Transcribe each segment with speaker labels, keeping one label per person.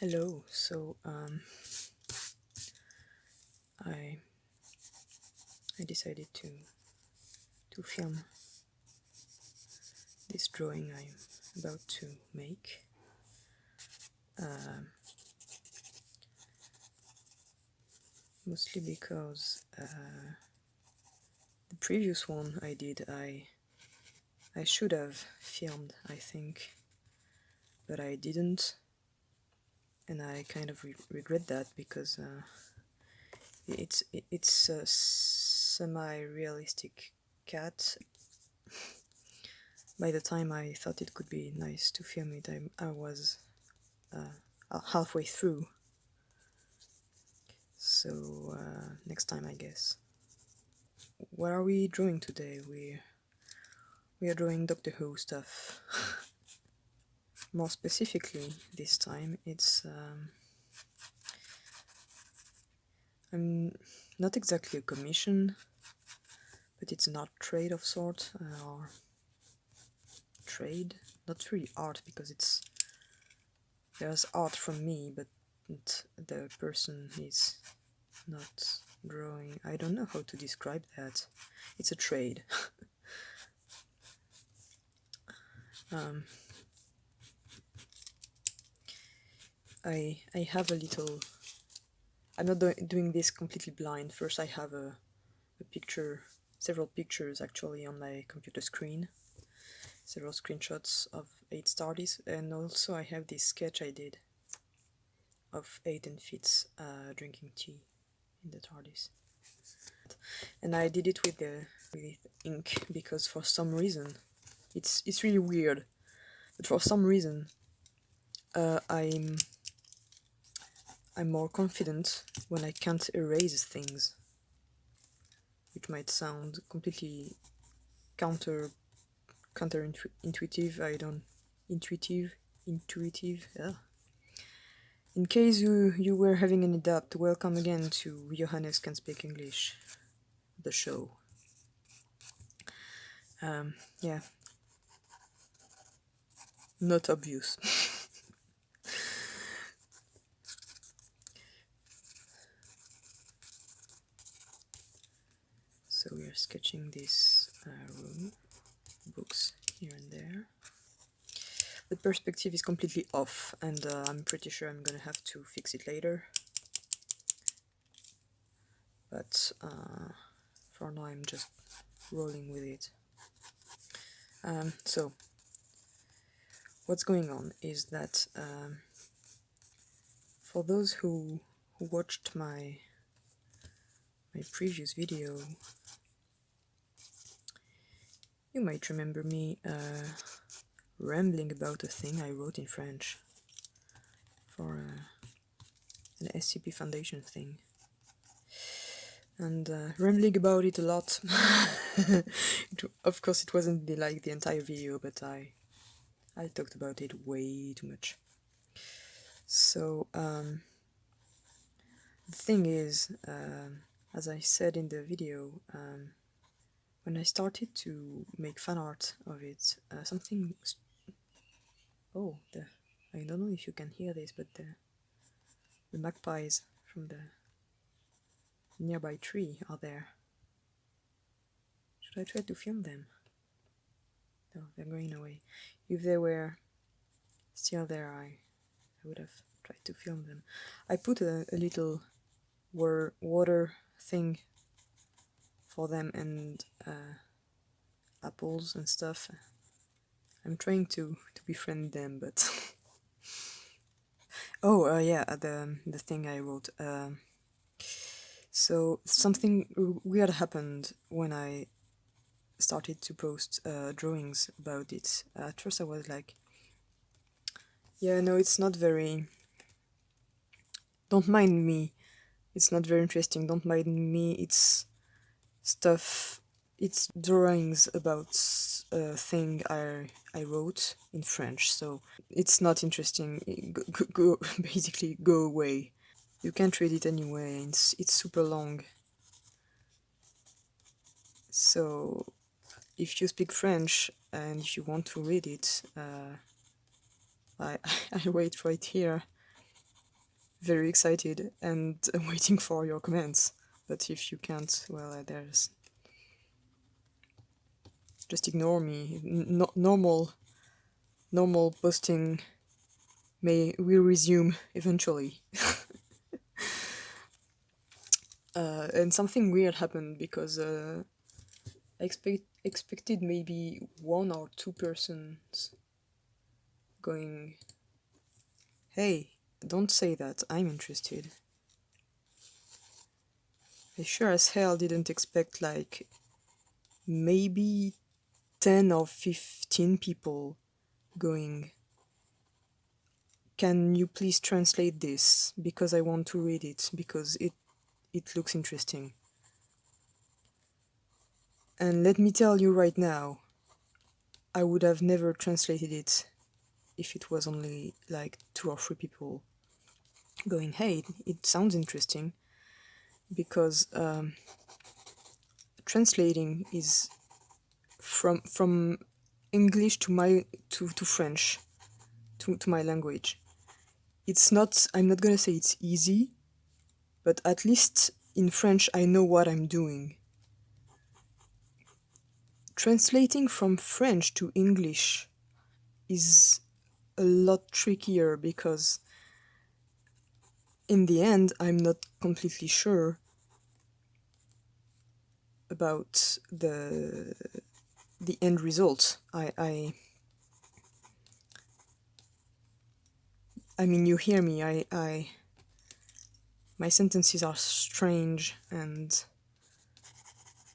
Speaker 1: Hello. I decided to film this drawing I'm about to make. Mostly because the previous one I did, I should have filmed, I think, but I didn't, and I kind of regret that because it's a semi-realistic cat. By the time I thought it could be nice to film it, I was halfway through. So next time, I guess. What are we drawing today? We are drawing Doctor Who stuff. More specifically, this time it's not exactly a commission, but it's an art trade of sort, or trade. Not really art because there's art from me, but the person is not drawing. I don't know how to describe that. It's a trade. I have a little. I'm not doing this completely blind. First, I have a picture, several pictures actually on my computer screen, several screenshots of 8 TARDIS, and also I have this sketch I did of 8 and Fitz drinking tea in the TARDIS. And I did it with ink because for some reason, it's really weird, but for some reason I'm more confident when I can't erase things, which might sound completely counterintuitive. Intuitive. Yeah. In case you were having any doubt, welcome again to Johannes Can Speak English, the show. Yeah. Not obvious. So we are sketching this room, books here and there. The perspective is completely off, and I'm pretty sure I'm gonna have to fix it later. But for now I'm just rolling with it. So what's going on is that for those who watched my previous video, you might remember me rambling about a thing I wrote in French for an SCP Foundation thing. And rambling about it a lot. Of course, it wasn't like the entire video, but I talked about it way too much. So the thing is, as I said in the video, when I started to make fan art of it, something was... Oh, I don't know if you can hear this, but the magpies from the nearby tree are there. Should I try to film them? No, they're going away. If they were still there, I would have tried to film them. I put a little water thing for them and apples and stuff. I'm trying to befriend them, but oh yeah, the thing I wrote. So something weird happened when I started to post drawings about it. At first I was like, yeah, no, it's not very... Don't mind me. It's not very interesting. Don't mind me. It's stuff... It's drawings about a thing I wrote in French, so it's not interesting. Go basically go away. You can't read it anyway. It's super long. So if you speak French and if you want to read it, I I wait right here. very excited and waiting for your comments. But if you can't, well, there's just ignore me. Normal posting will resume eventually. And something weird happened because I expected maybe one or two persons going, "Hey, don't say that. I'm interested." I sure as hell didn't expect like maybe 10 or 15 people going, "Can you please translate this? Because I want to read it, because it looks interesting." And let me tell you right now, I would have never translated it if it was only like two or three people going, "Hey, it sounds interesting," because translating is from English to French to my language. It's not. I'm not gonna say it's easy, but at least in French I know what I'm doing. Translating from French to English is a lot trickier because in the end I'm not completely sure about the end result. I mean, you hear me. My sentences are strange and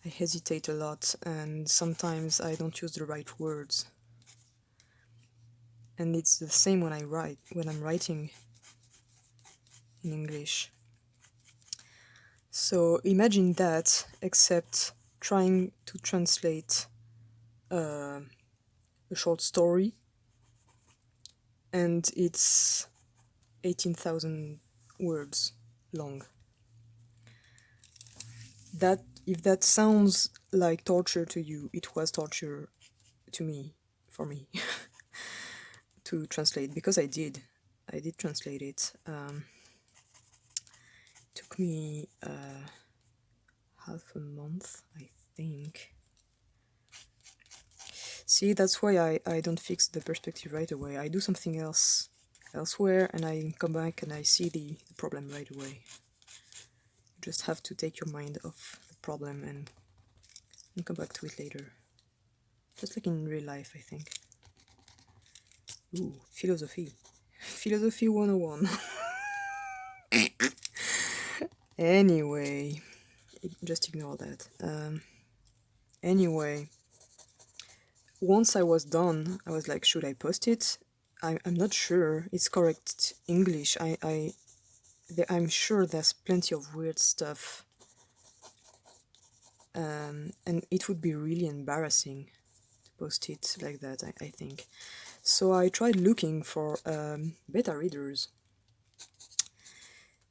Speaker 1: I hesitate a lot, and sometimes I don't use the right words. And it's the same when I'm writing in English. So imagine that, except trying to translate a short story, and it's 18,000 words long. That, if that sounds like torture to you, it was torture to me, for me, to translate, because I did translate it. Took me half a month, I think. See, that's why I don't fix the perspective right away. I do something else elsewhere and I come back and I see the problem right away. You just have to take your mind off the problem and come back to it later. Just like in real life, I think. Ooh, philosophy. Philosophy 101. Anyway, just ignore that. Anyway, once I was done, I was like, should I post it? I'm not sure it's correct English. I'm sure there's plenty of weird stuff. And it would be really embarrassing to post it like that, I think. So I tried looking for beta readers.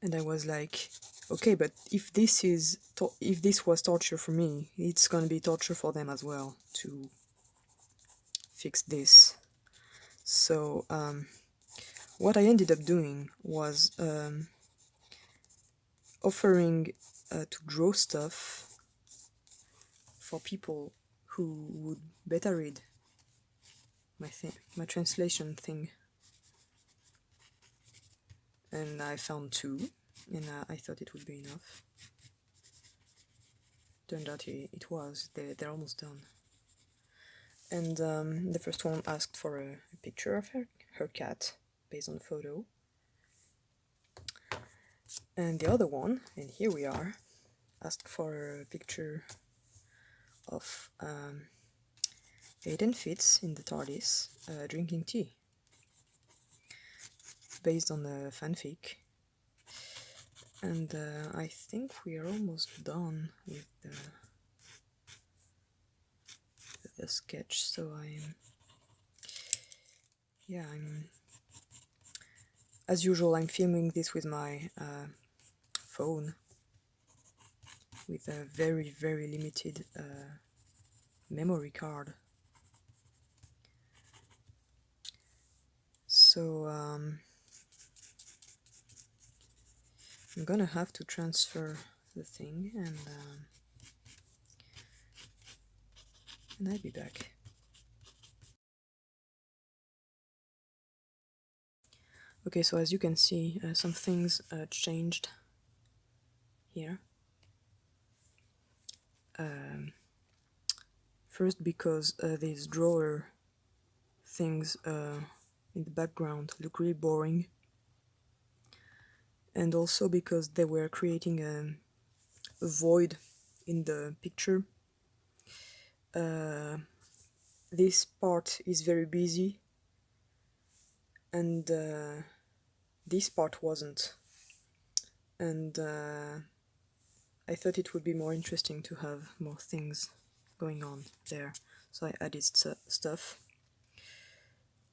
Speaker 1: And I was like, okay, but if this was torture for me, it's gonna be torture for them as well to fix this. So what I ended up doing was offering to draw stuff for people who would beta read my translation thing. And I found two, and I thought it would be enough. Turned out it was. They're almost done. And the first one asked for a picture of her cat based on a photo. And the other one, and here we are, asked for a picture of Aiden Fitz in the TARDIS drinking tea, based on a fanfic. And I think we are almost done with the sketch, so I'm as usual, I'm filming this with my phone with a very, very limited memory card. So I'm gonna have to transfer the thing and I'll be back. Okay, so as you can see, some things changed here. First, because these drawer things in the background look really boring, and also because they were creating a void in the picture. This part is very busy, and this part wasn't. And I thought it would be more interesting to have more things going on there, so I added stuff.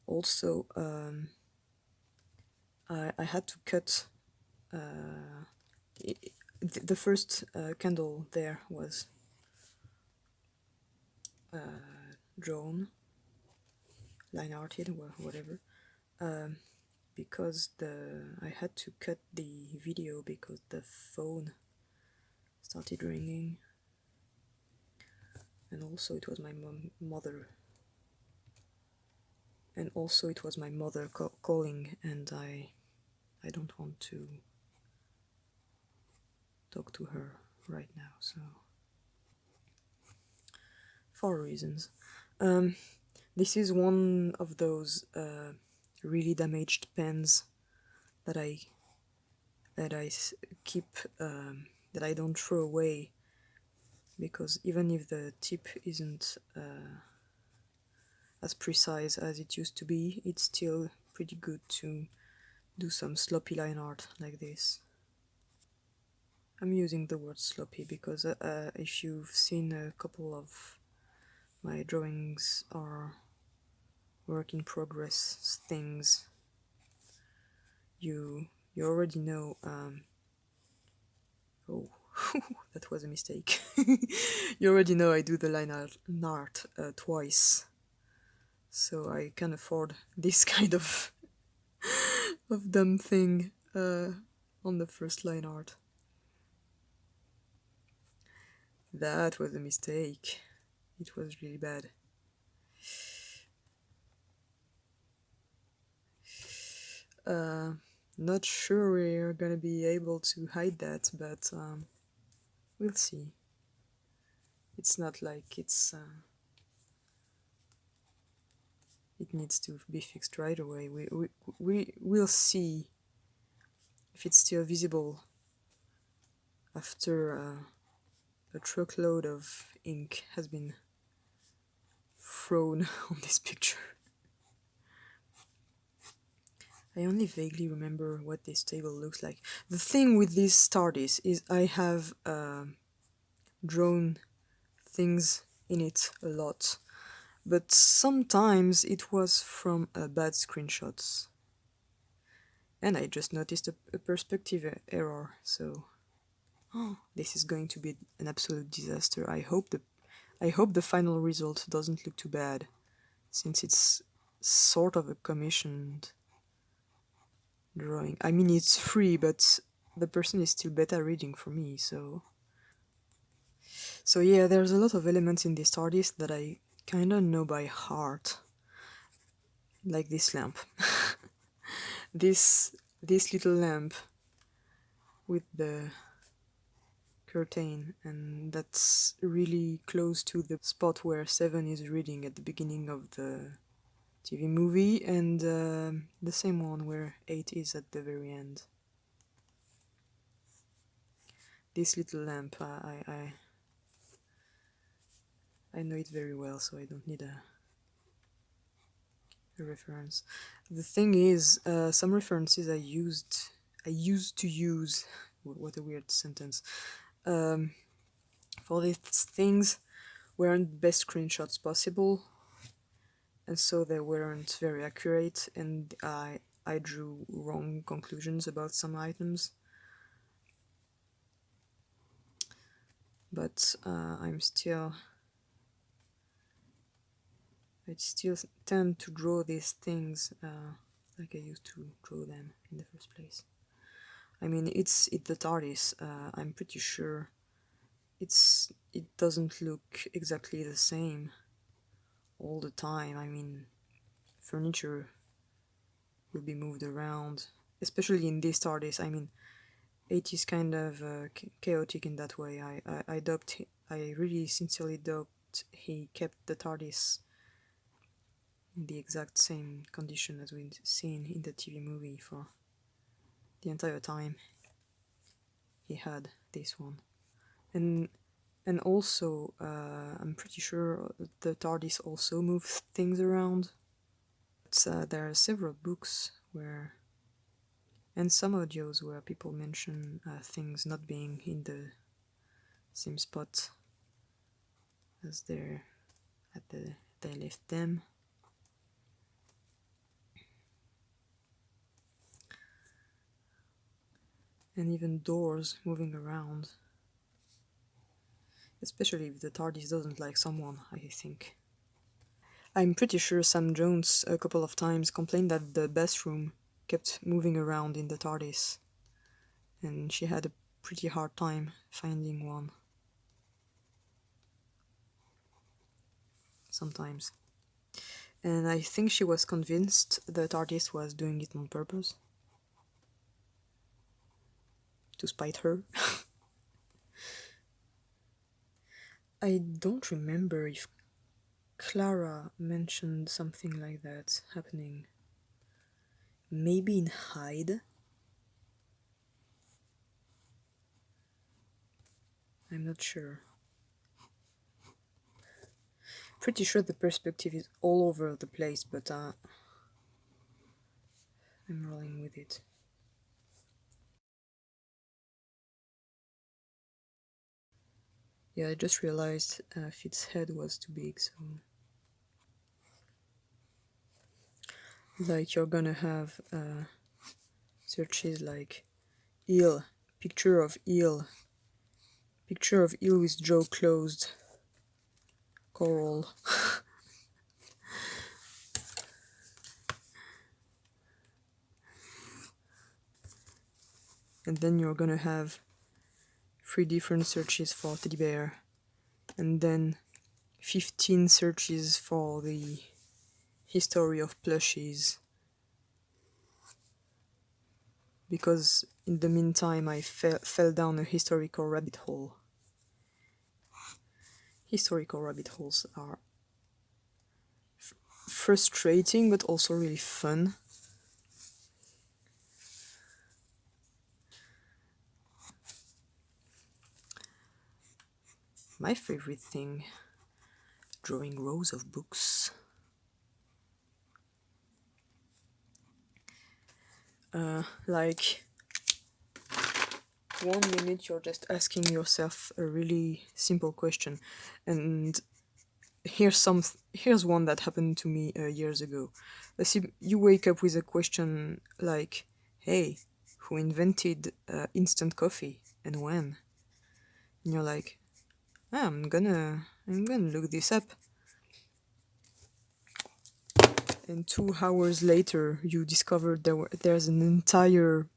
Speaker 1: Also, I had to cut. The first candle there was drawn, line arted, whatever, because I had to cut the video because the phone started ringing, and also it was my mother. And also it was my mother calling, and I don't want to talk to her right now, so for reasons. This is one of those really damaged pens that I keep, that I don't throw away, because even if the tip isn't as precise as it used to be, it's still pretty good to do some sloppy line art like this. I'm using the word sloppy because if you've seen a couple of my drawings or work in progress things, you already know. Oh, that was a mistake. You already know I do the line art twice, so I can afford this kind of dumb thing on the first line art. That was a mistake. It was really bad. Not sure we're gonna be able to hide that, but we'll see. It's not like it needs to be fixed right away. We'll see if it's still visible after a truckload of ink has been thrown on this picture. I only vaguely remember what this table looks like. The thing with this TARDIS is I have drawn things in it a lot, but sometimes it was from bad screenshots. And I just noticed a perspective error, so this is going to be an absolute disaster. I hope the final result doesn't look too bad, since it's sort of a commissioned drawing. I mean, it's free, but the person is still beta reading for me, so yeah, there's a lot of elements in this TARDIS that I kinda know by heart, like this lamp. this little lamp with the curtain, and that's really close to the spot where Seven is reading at the beginning of the TV movie, and the same one where 8 is at the very end. This little lamp, I know it very well, so I don't need a reference. The thing is, some references I used to use. What a weird sentence. For these things weren't the best screenshots possible, and so they weren't very accurate, and I drew wrong conclusions about some items. But I still tend to draw these things like I used to draw them in the first place. I mean, it's the TARDIS. I'm pretty sure it doesn't look exactly the same all the time. I mean, furniture will be moved around, especially in this TARDIS. I mean, it is kind of chaotic in that way. I really sincerely doubt he kept the TARDIS in the exact same condition as we've seen in the TV movie for the entire time he had this one. And and also, I'm pretty sure the TARDIS also moves things around. But, there are several books where, and some audios where people mention things not being in the same spot as they left them. And even doors moving around. Especially if the TARDIS doesn't like someone, I think. I'm pretty sure Sam Jones a couple of times complained that the bathroom kept moving around in the TARDIS, and she had a pretty hard time finding one. Sometimes. And I think she was convinced the TARDIS was doing it on purpose. To spite her. I don't remember if Clara mentioned something like that happening. Maybe in Hyde? I'm not sure. Pretty sure the perspective is all over the place, but I'm rolling with it. Yeah, I just realized Fit's head was too big, so... Like, you're gonna have searches like eel, picture of eel with jaw closed, coral. And then you're gonna have 3 different searches for teddy bear, and then 15 searches for the history of plushies. Because in the meantime I fell down a historical rabbit hole. Historical rabbit holes are frustrating but also really fun. My favorite thing, drawing rows of books. Like 1 minute you're just asking yourself a really simple question, and here's one that happened to me years ago. You wake up with a question like, "Hey, who invented instant coffee and when?" And you're like, I'm gonna look this up." And 2 hours later, you discover there's an entire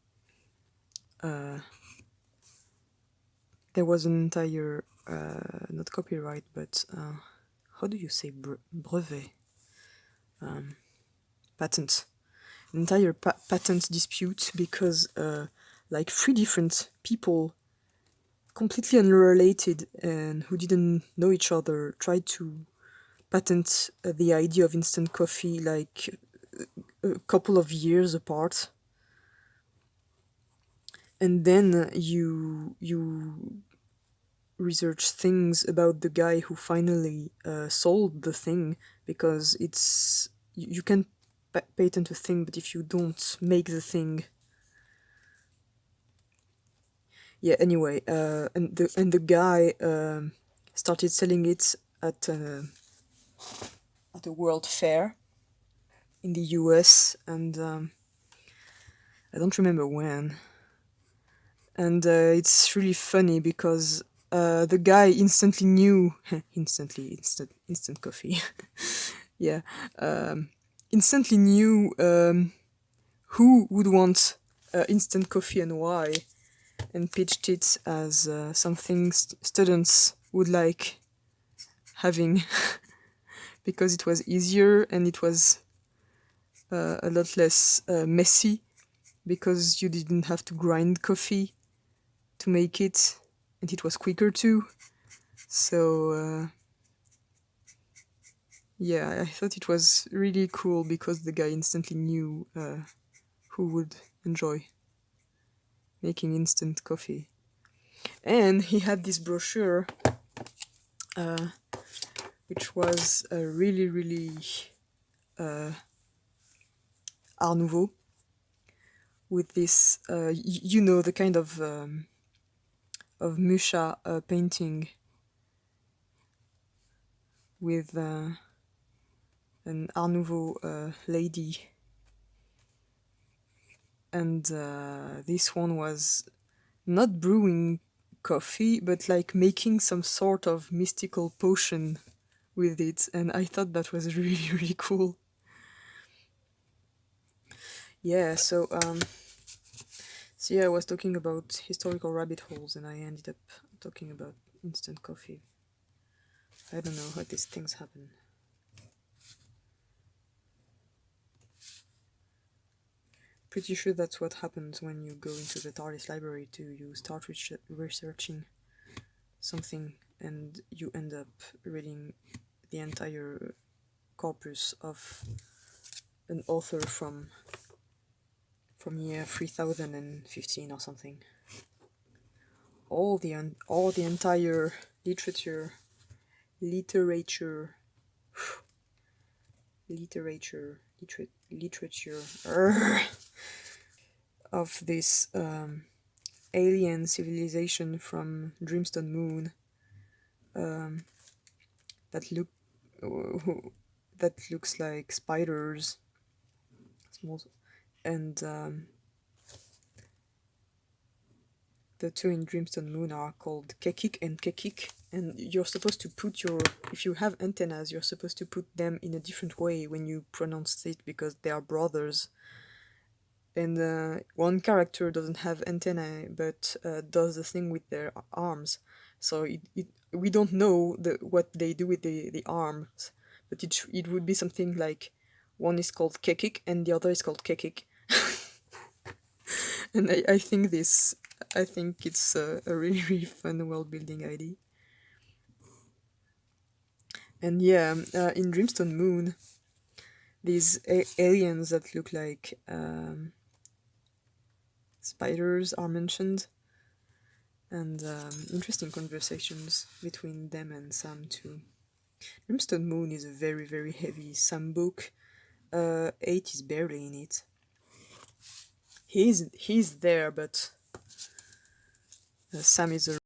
Speaker 1: there was an entire not copyright, but how do you say brevet? Patent. An entire patent dispute because like 3 different people, completely unrelated and who didn't know each other, tried to patent the idea of instant coffee like a couple of years apart. And then you research things about the guy who finally sold the thing, because you can patent a thing, but if you don't make the thing, yeah. Anyway, and the guy started selling it at a world fair in the US, and I don't remember when. And it's really funny because the guy instantly knew instant coffee. Yeah, instantly knew who would want instant coffee and why, and pitched it as something students would like having because it was easier and it was a lot less messy because you didn't have to grind coffee to make it, and it was quicker too. So yeah, I thought it was really cool because the guy instantly knew who would enjoy making instant coffee. And he had this brochure, uh, which was really, really Art Nouveau, with this, you know, the kind of Musha painting with an Art Nouveau lady. And this one was not brewing coffee, but like making some sort of mystical potion with it. And I thought that was really, really cool. Yeah, so yeah, I was talking about historical rabbit holes, and I ended up talking about instant coffee. I don't know how these things happen. Pretty sure that's what happens when you go into the TARDIS library too. You start researching something, and you end up reading the entire corpus of an author from year 3015 or something. All the entire literature literature literature literature of this alien civilization from Dreamstone Moon, um, that look that looks like spiders, small, and the two in Dreamstone Moon are called Kekik and Kekik, and you're supposed to put your, if you have antennas, you're supposed to put them in a different way when you pronounce it because they are brothers. And one character doesn't have antennae but does the thing with their arms. So we don't know what they do with the arms, but it would be something like one is called Kekik and the other is called Kekik. And I think it's a really, really fun world building idea. And yeah, in Dreamstone Moon, these aliens that look like spiders are mentioned, and interesting conversations between them and Sam too. Dreamstone Moon is a very, very heavy Sam book. 8 is barely in it. He's there, but Sam is a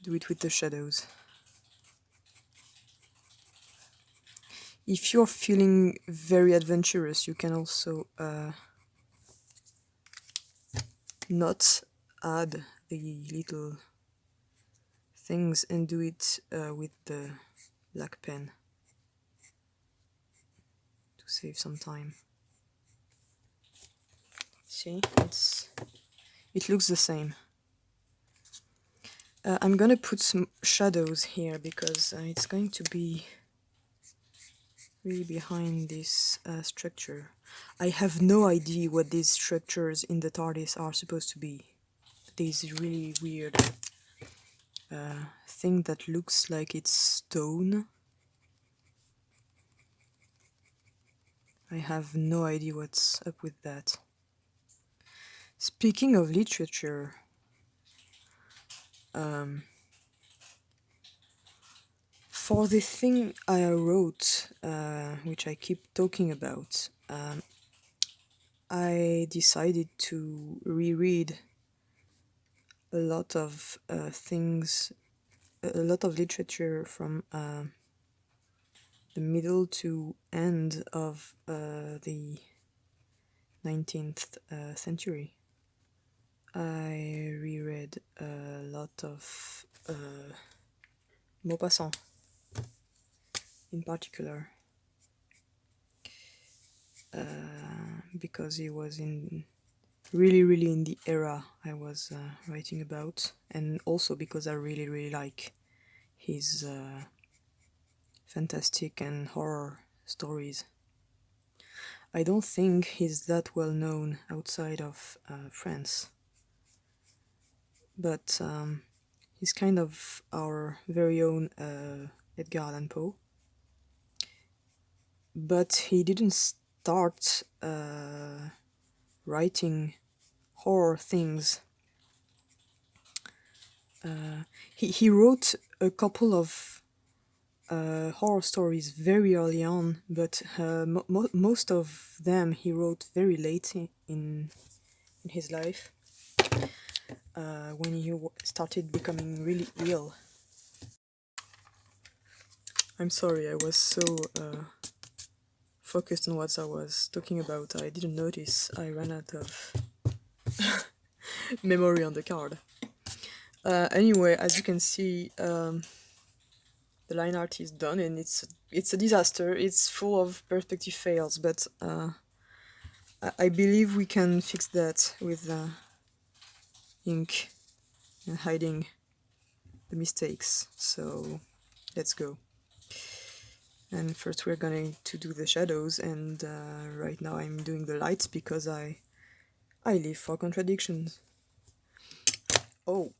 Speaker 1: do it with the shadows. If you're feeling very adventurous, you can also not add the little things and do it with the black pen to save some time. See, it looks the same. I'm gonna put some shadows here because it's going to be really behind this structure. I have no idea what these structures in the TARDIS are supposed to be. This really weird thing that looks like it's stone. I have no idea what's up with that. Speaking of literature, for the thing I wrote, which I keep talking about, I decided to reread a lot of things, a lot of literature from the middle to end of the 19th century. I reread a lot of Maupassant in particular, because he was really in the era I was writing about, and also because I really like his fantastic and horror stories. I don't think he's that well known outside of France, but he's kind of our very own Edgar Allan Poe. But he didn't start writing horror things. He wrote a couple of horror stories very early on, but most of them he wrote very late in his life, when he started becoming really ill. I'm sorry, I was so focused on what I was talking about, I didn't notice I ran out of memory on the card. Anyway, as you can see, the line art is done, and it's a disaster. It's full of perspective fails, but I believe we can fix that with ink and hiding the mistakes. So let's go. And first we're going to do the shadows, and right now I'm doing the lights because I live for contradictions. Oh,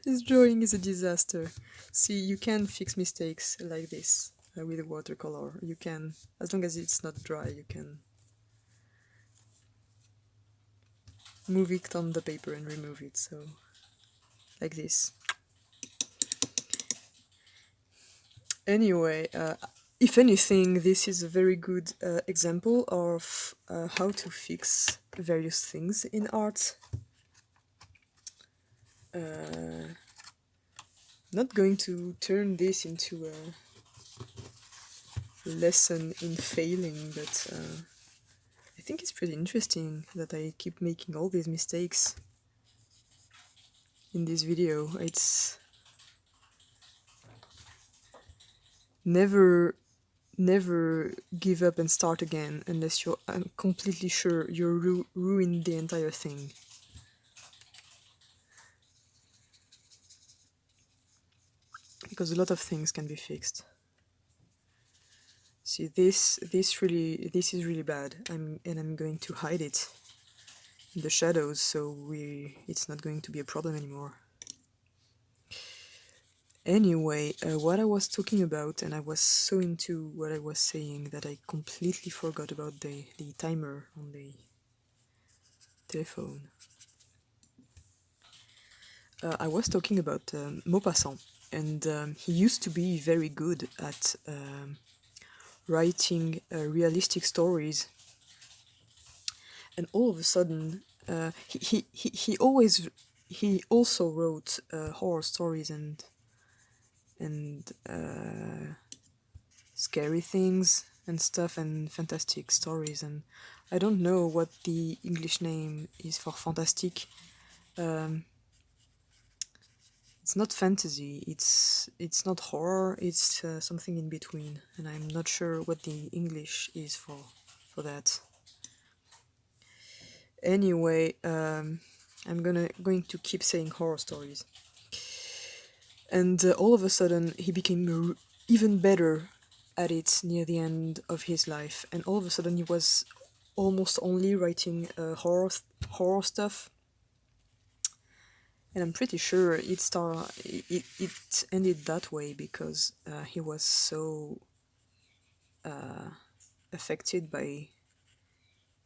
Speaker 1: this drawing is a disaster. See, you can fix mistakes like this with a watercolor. You can, as long as it's not dry, you can move it on the paper and remove it. So, like this. Anyway, if anything, this is a very good example of how to fix various things in art. Not going to turn this into a lesson in failing, but I think it's pretty interesting that I keep making all these mistakes in this video. It's never give up and start again unless you're completely sure you ruined the entire thing. Because a lot of things can be fixed. See, this is really bad. I'm going to hide it in the shadows, so it's not going to be a problem anymore. Anyway, what I was talking about, and I was so into what I was saying that I completely forgot about the timer on the telephone. I was talking about Maupassant, and he used to be very good at writing realistic stories, and all of a sudden he always he also wrote horror stories and scary things and stuff and fantastic stories. And I don't know what the English name is for fantastic. Um, it's not fantasy. It's not horror. It's something in between, and I'm not sure what the English is for that. Anyway, I'm going to keep saying horror stories. And all of a sudden, he became even better at it near the end of his life. And all of a sudden, he was almost only writing horror stuff. And I'm pretty sure it ended that way because he was so affected by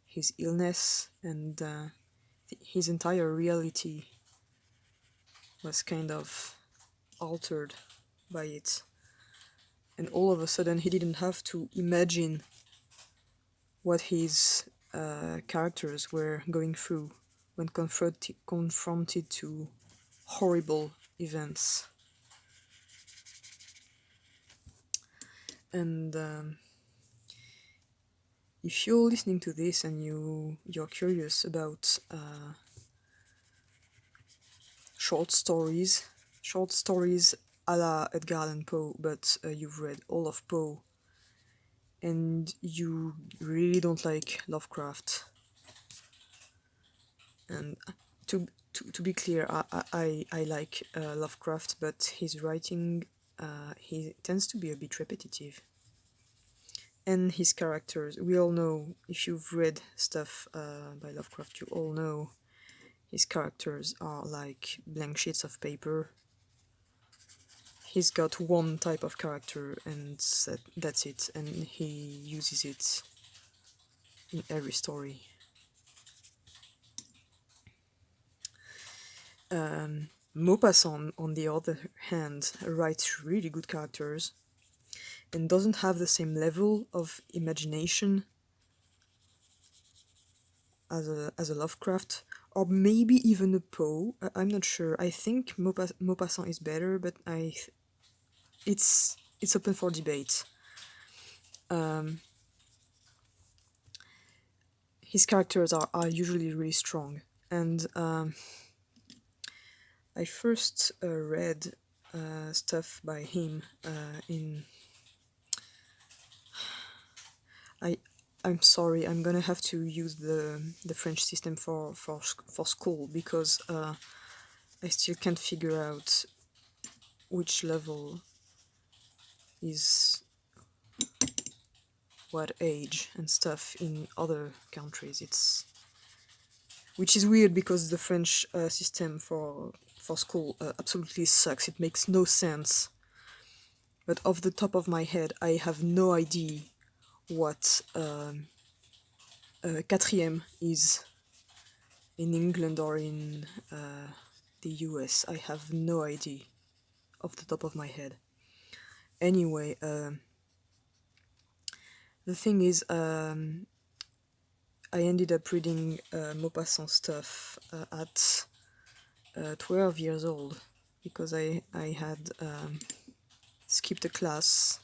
Speaker 1: his illness, and his entire reality was kind of altered by it. And all of a sudden, he didn't have to imagine what his characters were going through when confronted to horrible events. And if you're listening to this and you're curious about short stories a la Edgar Allan Poe, but you've read all of Poe and you really don't like Lovecraft, and to be clear, I like Lovecraft, but his writing he tends to be a bit repetitive. And his characters, we all know, if you've read stuff by Lovecraft, you all know his characters are like blank sheets of paper. He's got one type of character and that's it, and he uses it in every story. Maupassant, on the other hand, writes really good characters and doesn't have the same level of imagination as a Lovecraft, or maybe even a Poe. I'm not sure. I think Maupassant is better, but it's open for debate. His characters are usually really strong, and I first read stuff by him in I I'm sorry, I'm gonna have to use the French system for school because I still can't figure out which level is what age and stuff in other countries. It's which is weird because the French system for school absolutely sucks. It makes no sense. But off the top of my head, I have no idea what quatrième is in England or in the US. I have no idea off the top of my head. Anyway, the thing is, I ended up reading Maupassant stuff at 12 years old because I had skipped a class.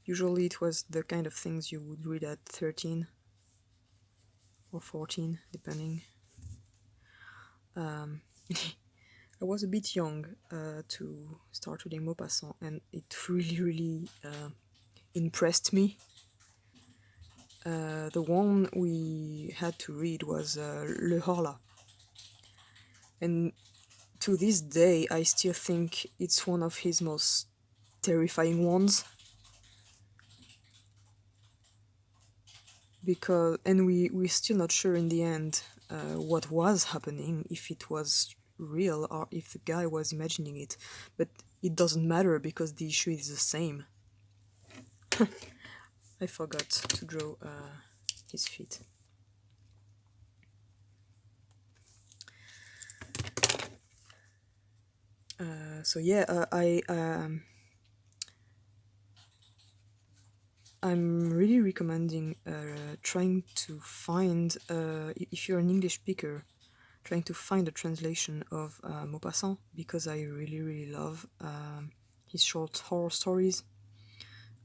Speaker 1: Usually it was the kind of things you would read at 13 or 14, depending. I was a bit young to start reading Maupassant, and it really, really impressed me. The one we had to read was Le Horla. And to this day, I still think it's one of his most terrifying ones. And we're still not sure in the end what was happening, if it was real or if the guy was imagining it. But it doesn't matter because the issue is the same. I forgot to draw his feet. So yeah, I'm really recommending trying to find, if you're an English speaker, trying to find a translation of Maupassant, because I really love his short horror stories.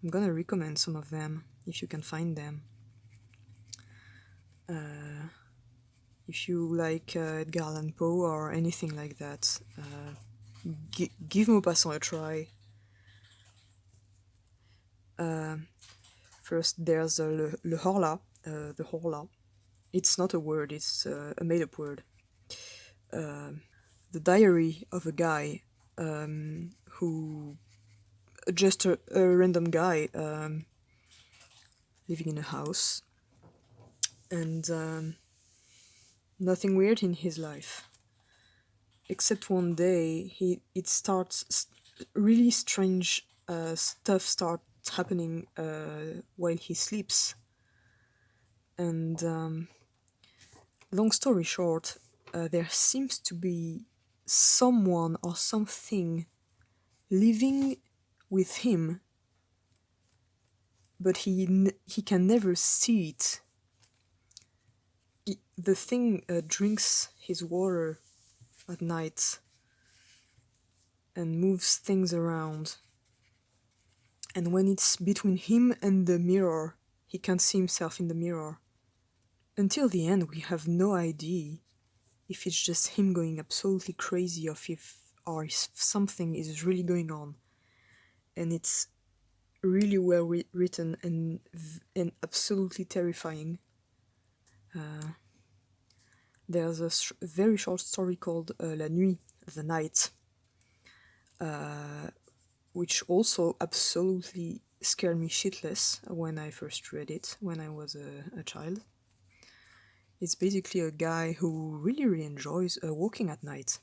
Speaker 1: I'm gonna recommend some of them if you can find them. If you like Edgar Allan Poe or anything like that, give Maupassant a try. First, there's Le Horla, the Horla. It's not a word, it's a made-up word. The diary of a guy who, just a random guy living in a house, and nothing weird in his life. Except one day, it starts really strange stuff starts happening while he sleeps. And long story short, there seems to be someone or something living with him, but he can never see it. The thing drinks his water at night and moves things around. And when it's between him and the mirror, he can't see himself in the mirror. Until the end, we have no idea if it's just him going absolutely crazy or if something is really going on. And it's really well written and absolutely terrifying. There's a very short story called La Nuit, the night, which also absolutely scared me shitless when I first read it, when I was a child. It's basically a guy who really enjoys walking at night.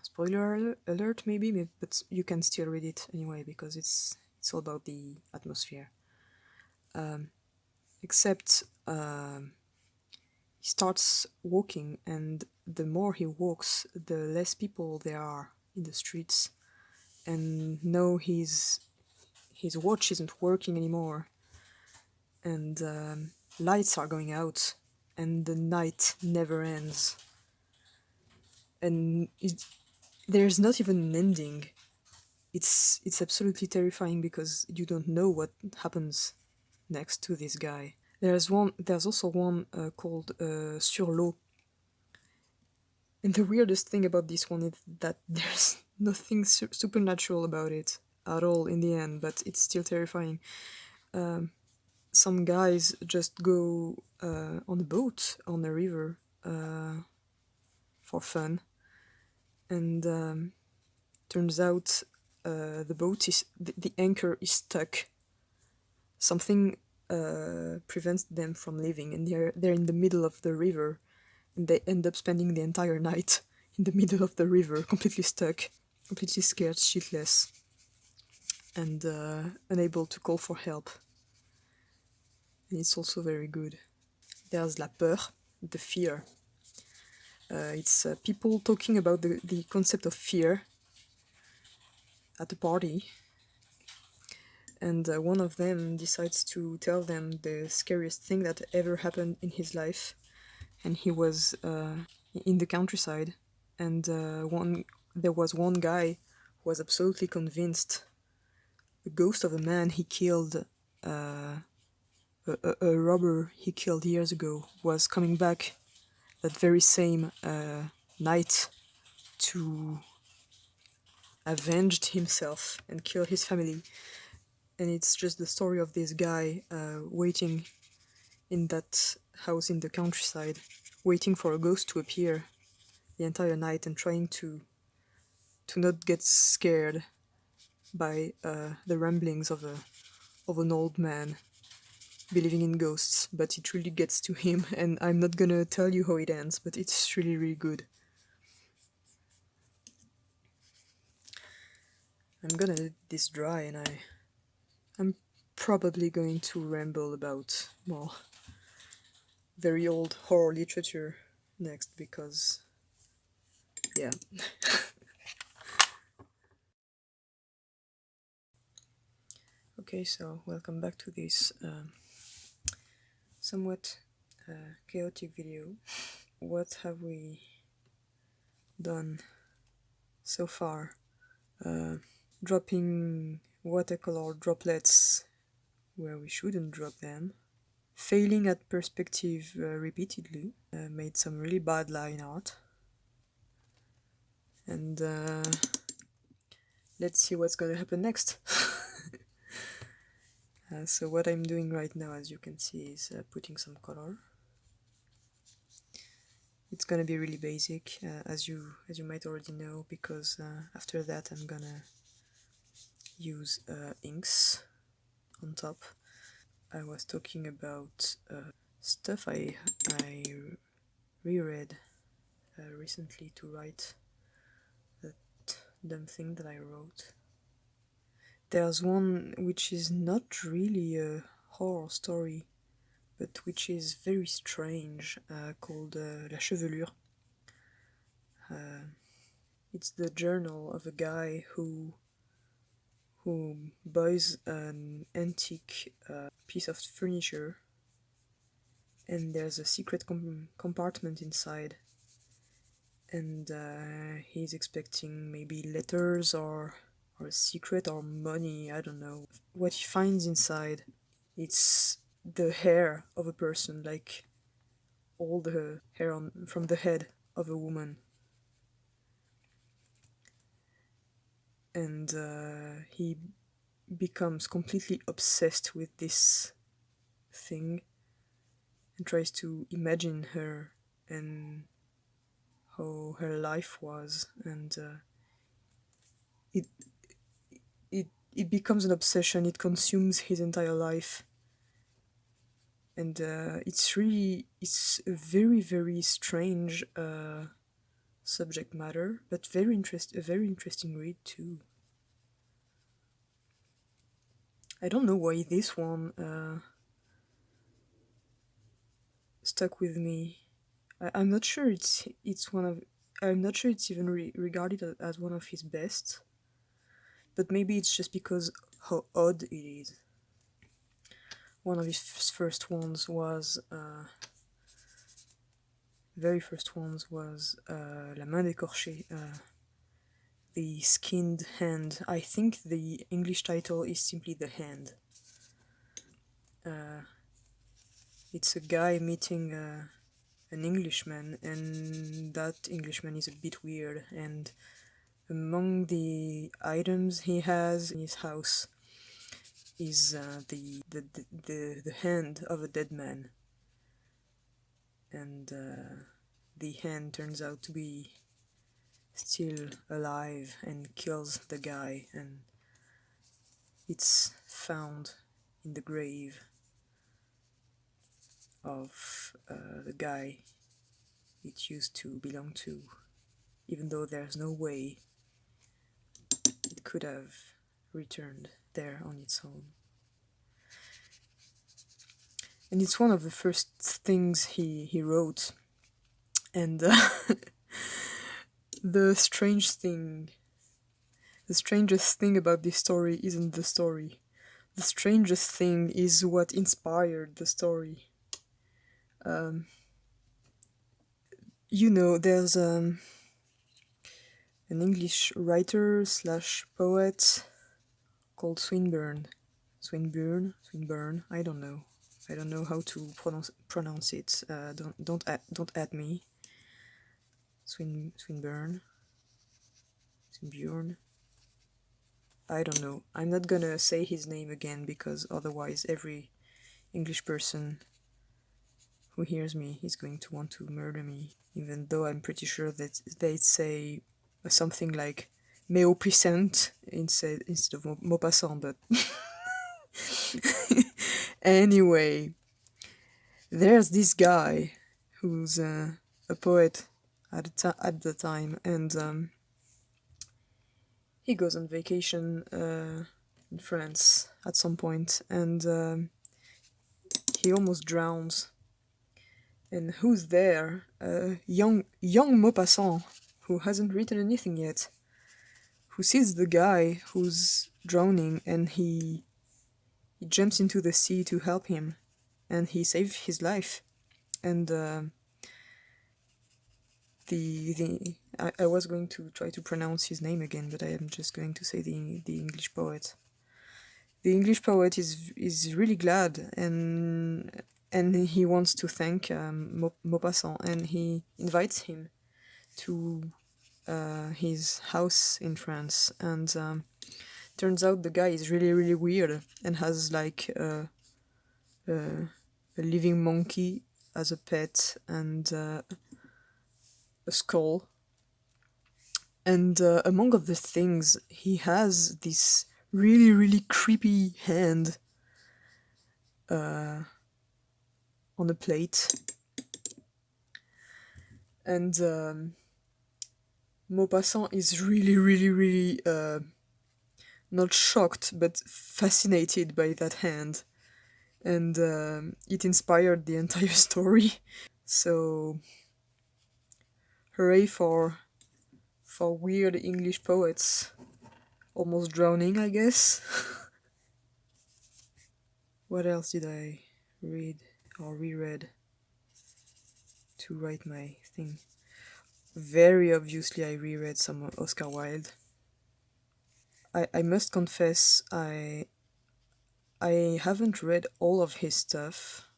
Speaker 1: Spoiler alert, maybe, but you can still read it anyway, because it's all about the atmosphere. Except he starts walking, and the more he walks, the less people there are in the streets. And no, his watch isn't working anymore, and lights are going out, and the night never ends. And there's not even an ending. It's absolutely terrifying because you don't know what happens next to this guy. There's also one called Sur l'eau. And the weirdest thing about this one is that there's nothing supernatural about it at all in the end, but it's still terrifying. Some guys just go on a boat on a river for fun, and turns out the boat is the anchor is stuck. Something prevents them from leaving, and they're in the middle of the river, and they end up spending the entire night in the middle of the river, completely stuck, completely scared shitless, and unable to call for help. And it's also very good. There's La Peur, the fear. It's people talking about the concept of fear at a party, and one of them decides to tell them the scariest thing that ever happened in his life. And he was in the countryside, and there was one guy who was absolutely convinced the ghost of a man he killed, a robber he killed years ago, was coming back that very same night to avenge himself and kill his family. And it's just the story of this guy waiting in that house in the countryside, waiting for a ghost to appear the entire night, and trying to not get scared by the ramblings of an old man believing in ghosts. But it really gets to him, and I'm not gonna tell you how it ends, but it's really good. I'm gonna let this dry, and I'm probably going to ramble about more very old horror literature next, because yeah. Okay, so welcome back to this somewhat chaotic video. What have we done so far. Dropping watercolor droplets where we shouldn't drop them, failing at perspective repeatedly, made some really bad line art, and let's see what's gonna happen next. So what I'm doing right now, as you can see, is putting some color. It's gonna be really basic, as you might already know, because after that I'm gonna use inks on top. I was talking about stuff I reread recently to write that dumb thing that I wrote. There's one which is not really a horror story, but which is very strange, called La Chevelure. It's the journal of a guy who buys an antique piece of furniture, and there's a secret compartment inside, and he's expecting maybe letters or a secret or money, I don't know. What he finds inside, it's the hair of a person, like all the hair from the head of a woman. And he becomes completely obsessed with this thing and tries to imagine her and how her life was, and it it becomes an obsession. It consumes his entire life, and it's a very, very strange subject matter, but a very interesting read too. I don't know why this one stuck with me. I'm not sure it's one of. I'm not sure it's even regarded as one of his best, but maybe it's just because how odd it is. One of his first ones was very first ones was La main décorchée, the skinned hand. I think the English title is simply The Hand. It's a guy meeting an Englishman, and that Englishman is a bit weird, and among the items he has in his house is the hand of a dead man, and the hand turns out to be still alive and kills the guy, and it's found in the grave of the guy it used to belong to, even though there's no way it could have returned there on its own. And it's one of the first things he wrote, and the strangest thing about this story isn't the story. The strangest thing is what inspired the story. There's an English writer slash poet called Swinburne. Swinburne. I don't know. I don't know how to pronounce it. Don't at me. Swinburne. I don't know. I'm not gonna say his name again because otherwise every English person who hears me is going to want to murder me. Even though I'm pretty sure that they'd say something like Méoprisent instead of Maupassant, but anyway, there's this guy who's a poet at the time, and he goes on vacation in France at some point, and he almost drowns. And who's there? Young Maupassant, who hasn't written anything yet, who sees the guy who's drowning, and he jumps into the sea to help him, and he saves his life. And I was going to try to pronounce his name again, but I am just going to say the English poet. The English poet is really glad, and he wants to thank Maupassant, and he invites him to his house in France. And turns out the guy is really really weird and has like a living monkey as a pet and a skull. And among other things, he has this really really creepy hand uh, on a plate. And Maupassant is really really really not shocked but fascinated by that hand, and it inspired the entire story. So hooray for weird English poets. Almost drowning, I guess. What else did I read or reread to write my thing? Very obviously, I reread some Oscar Wilde. I must confess, I haven't read all of his stuff.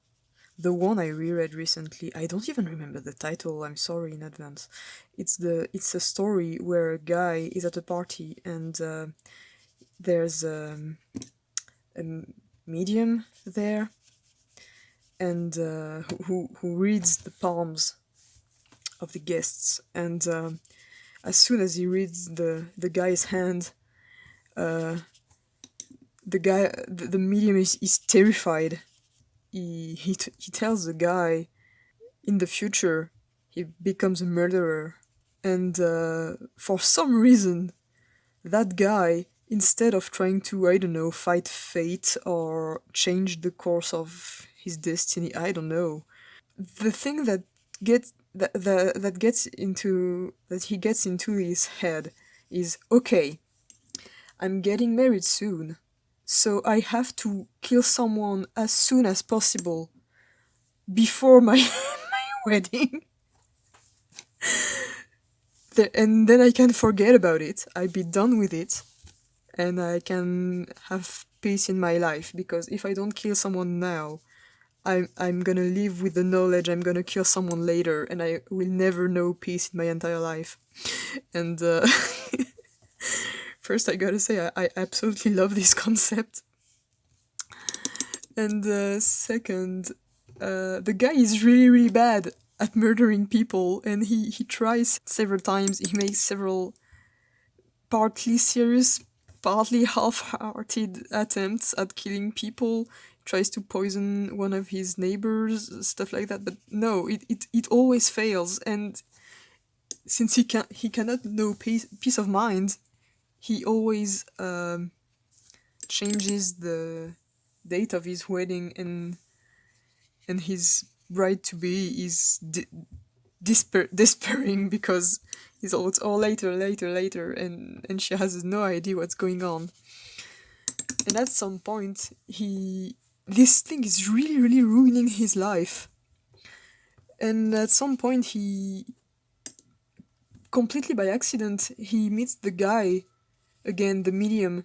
Speaker 1: The one I reread recently, I don't even remember the title. I'm sorry in advance. It's a story where a guy is at a party, and there's a medium there, and who reads the palms of the guests. And as soon as he reads the guy's hand, uh, the medium is terrified. He tells the guy in the future he becomes a murderer, and for some reason that guy, instead of trying to, I don't know, fight fate or change the course of his destiny, I don't know, the thing that gets into that he gets into his head is, okay, I'm getting married soon, so I have to kill someone as soon as possible before my wedding. And then I can forget about it. I be done with it, and I can have peace in my life, because if I don't kill someone now, I'm gonna live with the knowledge I'm gonna kill someone later, and I will never know peace in my entire life. And first, I gotta say, I absolutely love this concept. And second, the guy is really, really bad at murdering people, and he tries several times. He makes several partly serious, partly half-hearted attempts at killing people. He tries to poison one of his neighbors, stuff like that. But no, it always fails. And since he cannot know peace of mind, he always changes the date of his wedding, and his bride to be is despairing because he's always, oh, later, later, later, and she has no idea what's going on. And at some point, this thing is really, really ruining his life. And at some point, he completely by accident he meets the guy again, the medium,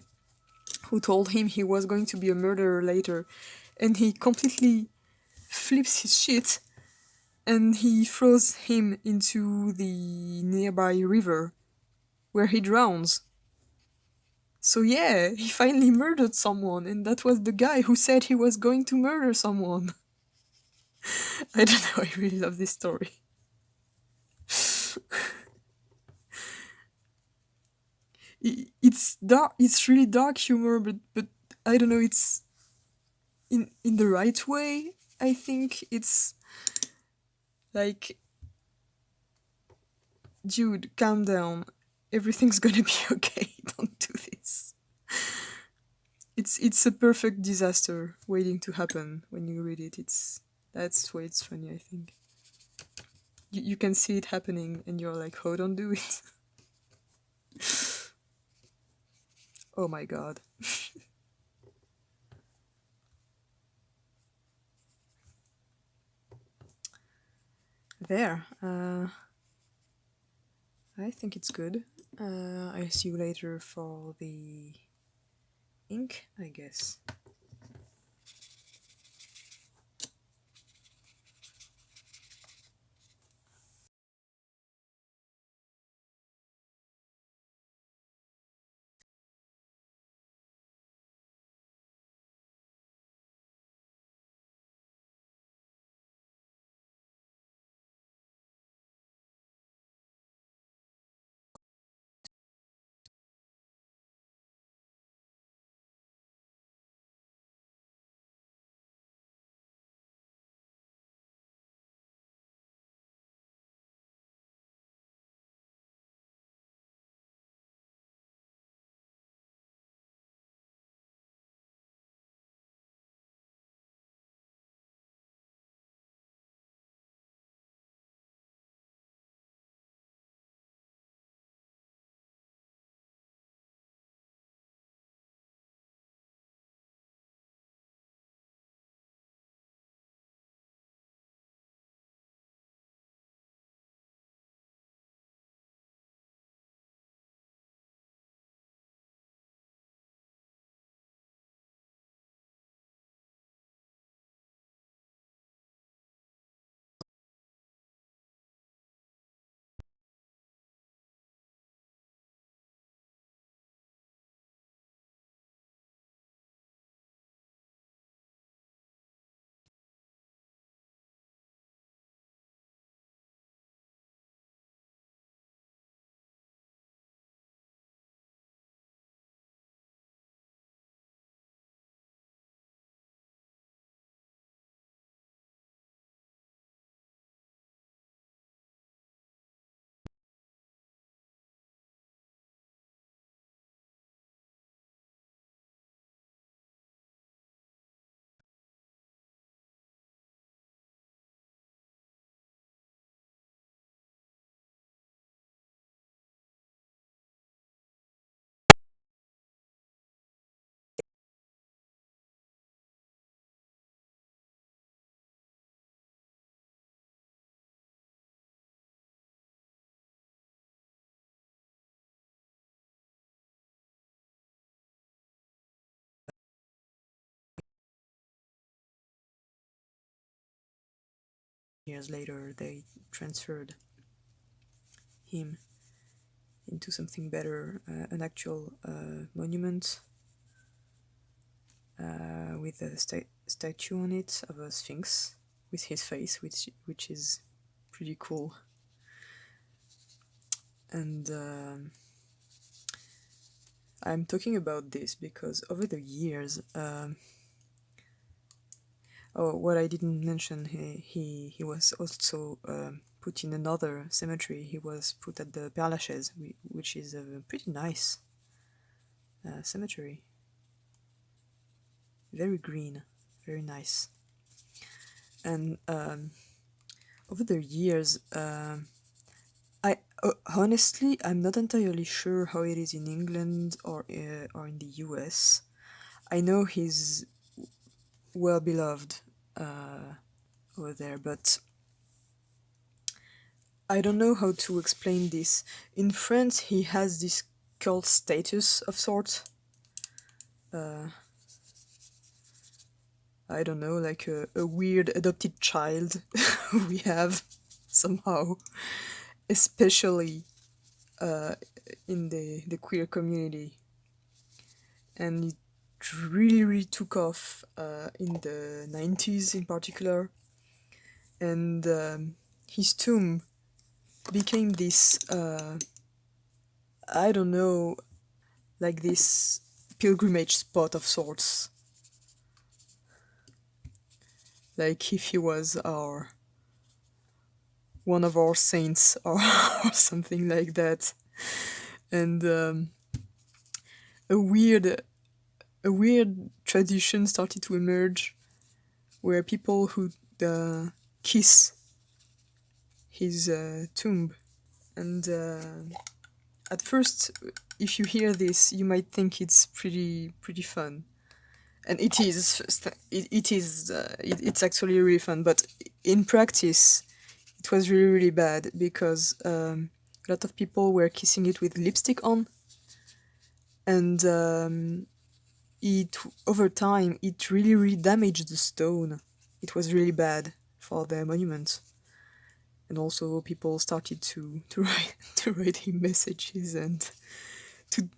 Speaker 1: who told him he was going to be a murderer later, and he completely flips his shit, and he throws him into the nearby river, where he drowns. So yeah, he finally murdered someone, and that was the guy who said he was going to murder someone. I don't know, I really love this story. It's dark, it's really dark humor, but I don't know, it's in the right way. I think it's like, dude, calm down. Everything's gonna be okay. Don't do this. It's a perfect disaster waiting to happen when you read it. That's why it's funny, I think. You can see it happening and you're like, oh, don't do it. Oh my god. There. I think it's good. I see you later for the ink, I guess. Years later, they transferred him into something better, an actual monument with a statue on it of a sphinx with his face, which is pretty cool. And I'm talking about this because over the years, oh, what I didn't mention, he was also put in another cemetery. He was put at the Père Lachaise, which is a pretty nice cemetery. Very green, very nice. And over the years, I honestly I'm not entirely sure how it is in England or in the US. I know he's well beloved over there, but I don't know how to explain this. In France, he has this cult status of sorts. Uh, I don't know, like a weird adopted child we have somehow, especially uh, in the queer community. And it really, really took off in the 90s in particular. And his tomb became this, I don't know, like this pilgrimage spot of sorts. Like if he was our one of our saints or, or something like that. And a weird a weird tradition started to emerge where people would kiss his tomb. And at first, if you hear this, you might think it's pretty fun, and it is. It's actually really fun. But in practice, it was really really bad because A lot of people were kissing it with lipstick on, and it over time it really damaged the stone. It was really bad for the monument, and also people started to write to write him messages and to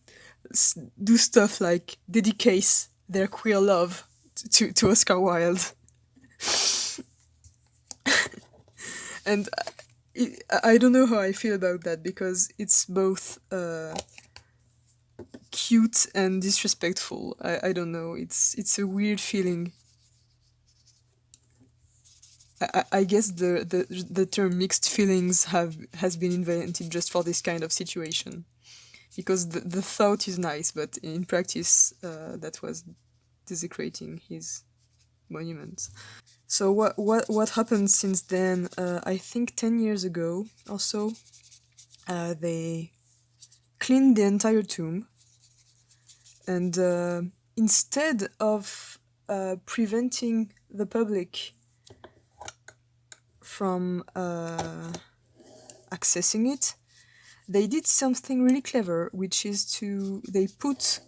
Speaker 1: do stuff like dedicate their queer love to Oscar Wilde. And I don't know how I feel about that, because it's both cute and disrespectful. I don't know. It's a weird feeling. I guess the term mixed feelings has been invented just for this kind of situation, because the thought is nice, but in practice, that was desecrating his monument. So what happened since then? I think 10 years ago or so, they cleaned the entire tomb, and instead of preventing the public from accessing it, they did something really clever, which is they put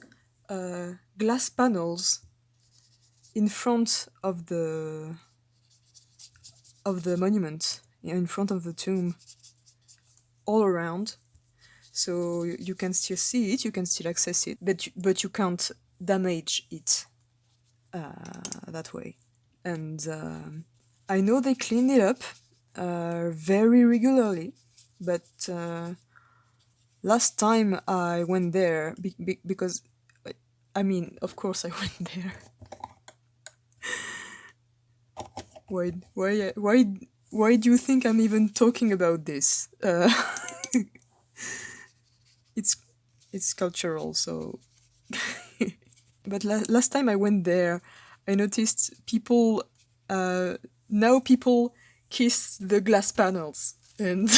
Speaker 1: glass panels in front of the monument, in front of the tomb, all around, so you can still see it, you can still access it, but you can't damage it that way. And I know they cleaned it up very regularly, but last time I went there, because I mean, of course I went there. Why do you think I'm even talking about this? It's it's cultural, so. But last time I went there, I noticed people. Now people kiss the glass panels, and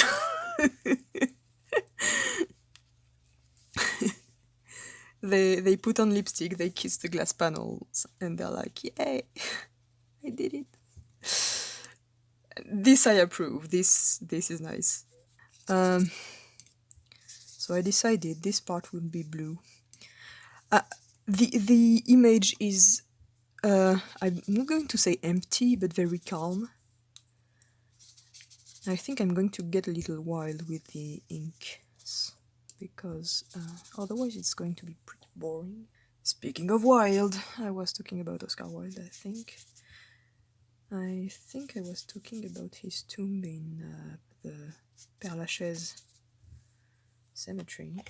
Speaker 1: they put on lipstick, they kiss the glass panels, and they're like, "Yay, I did it." This I approve. This is nice. So I decided this part would be blue. The image is I'm not going to say empty, but very calm. I think I'm going to get a little wild with the ink, because otherwise it's going to be pretty boring. Speaking of wild, I was talking about Oscar Wilde, I think. I was talking about his tomb in the Père Lachaise cemetery.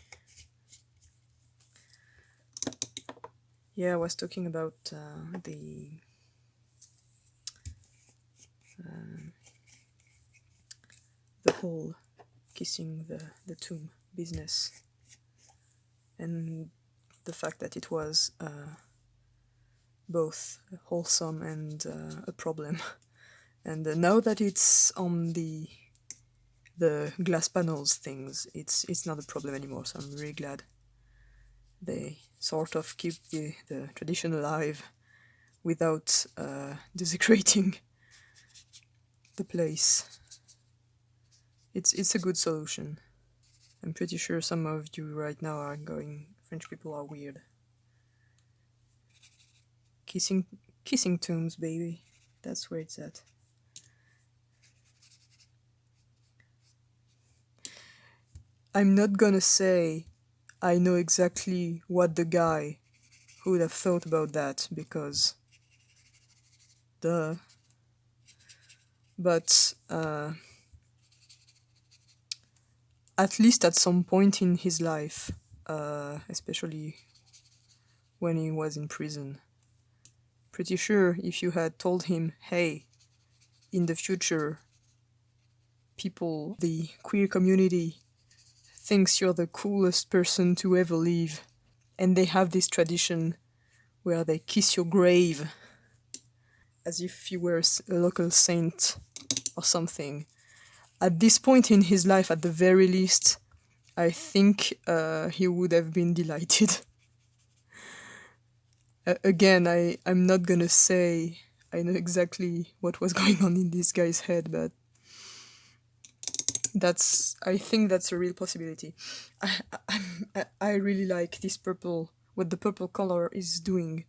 Speaker 1: Yeah, I was talking about the whole kissing the tomb business, and the fact that it was both wholesome and a problem. And now that it's on the glass panels things, it's not a problem anymore, so I'm really glad they sort of keep the tradition alive without desecrating the place. It's a good solution. I'm pretty sure some of you right now are going, French people are weird. Kissing tombs, baby. That's where it's at. I'm not gonna say I know exactly what the guy who would have thought about that, because duh. But at least at some point in his life, especially when he was in prison, pretty sure if you had told him, hey, in the future, people, the queer community, thinks you're the coolest person to ever live, and they have this tradition where they kiss your grave as if you were a local saint or something. At this point in his life, at the very least, I think he would have been delighted. Again, I'm not gonna say I know exactly what was going on in this guy's head, but I think that's a real possibility. I really like this purple, what the purple color is doing,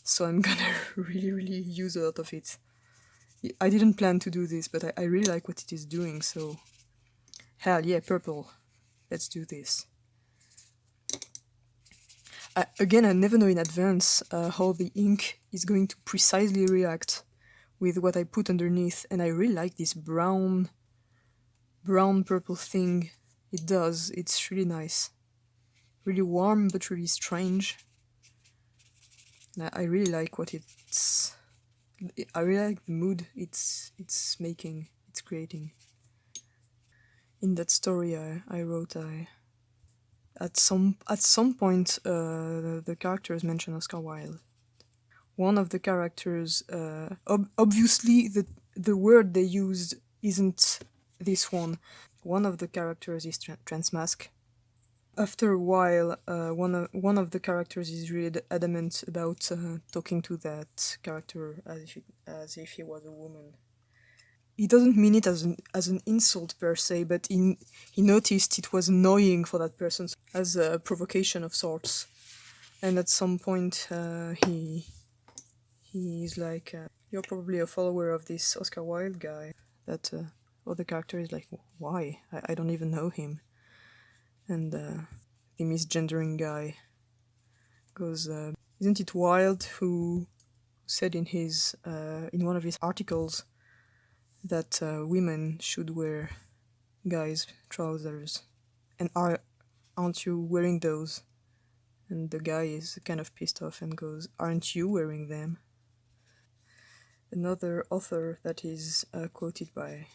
Speaker 1: so I'm gonna really use a lot of it. I didn't plan to do this, but I really like what it is doing, so hell yeah, purple. Let's do this. Again, I never know in advance how the ink is going to precisely react with what I put underneath, and I really like this brown purple thing it does. It's really nice. Really warm, but really strange. I really like what it's. I really like the mood it's making, it's creating. In that story I wrote, at some point the characters mention Oscar Wilde. One of the characters, obviously the word they used isn't this one. One of the characters is transmask. After a while, one of the characters is really adamant about talking to that character as if he was a woman. He doesn't mean it as an insult per se, but he noticed it was annoying for that person as a provocation of sorts. And at some point, he's like, "You're probably a follower of this Oscar Wilde guy." That other character is like, "Why? I don't even know him." And the misgendering guy goes, "Isn't it Wilde who said in one of his articles that women should wear guys' trousers, and aren't you wearing those?" And the guy is kind of pissed off and goes, "Aren't you wearing them?" Another author that is quoted by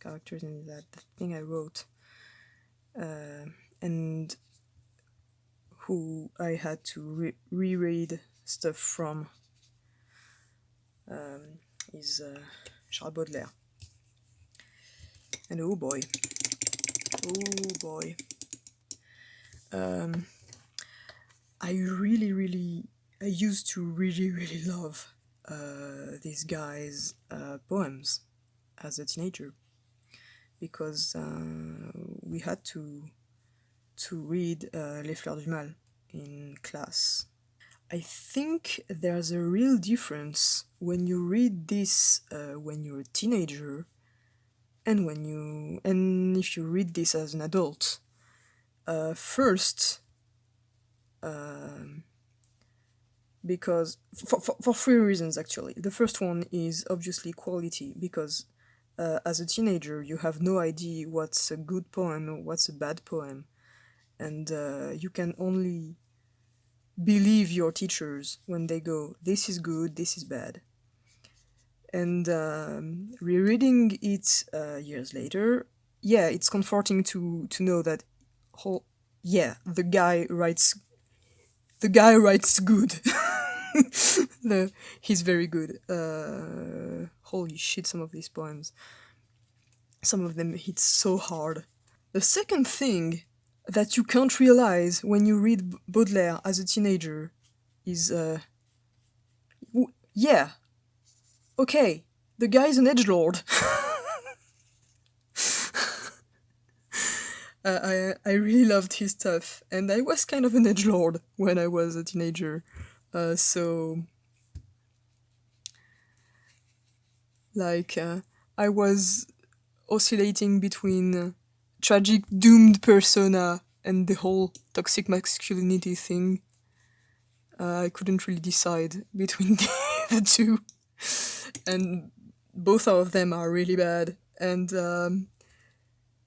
Speaker 1: characters in that thing I wrote, and who I had to reread stuff from, is Charles Baudelaire. And oh boy, I used to really love this guy's poems as a teenager, because we had to read Les Fleurs du Mal in class. I think there's a real difference when you read this when you're a teenager and if you read this as an adult. First, because for three reasons actually. The first one is obviously quality, because as a teenager you have no idea what's a good poem or what's a bad poem, and you can only believe your teachers when they go, "This is good, this is bad." And rereading it years later, yeah, it's comforting to know that yeah, the guy writes good. He's very good. Holy shit, some of these poems, some of them hit so hard. The second thing that you can't realize when you read Baudelaire as a teenager is, yeah, okay, the guy's an edgelord. I really loved his stuff, and I was kind of an edgelord when I was a teenager. So, like, I was oscillating between tragic doomed persona and the whole toxic masculinity thing. I couldn't really decide between the two, and both of them are really bad. And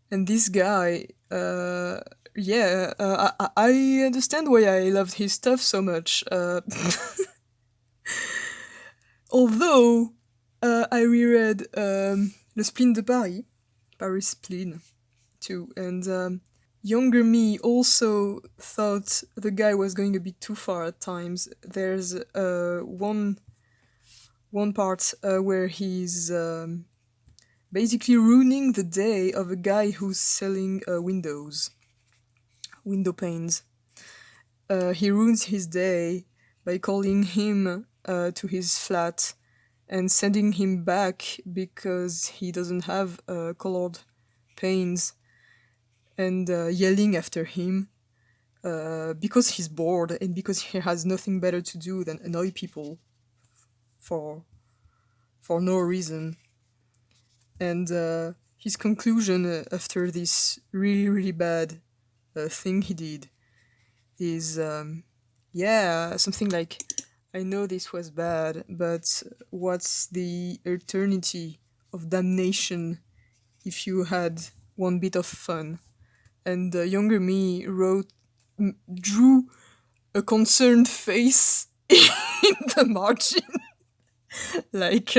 Speaker 1: this guy, yeah, I understand why I loved his stuff so much. Although I reread Le Spleen de Paris, Paris Spleen, too, and younger me also thought the guy was going a bit too far at times. There's one part where he's basically ruining the day of a guy who's selling window panes. He ruins his day by calling him to his flat and sending him back because he doesn't have colored pains and yelling after him because he's bored and because he has nothing better to do than annoy people for no reason. And his conclusion after this really, really bad thing he did is, something like, I know this was bad, but what's the eternity of damnation if you had one bit of fun? And the younger me drew a concerned face in the margin, like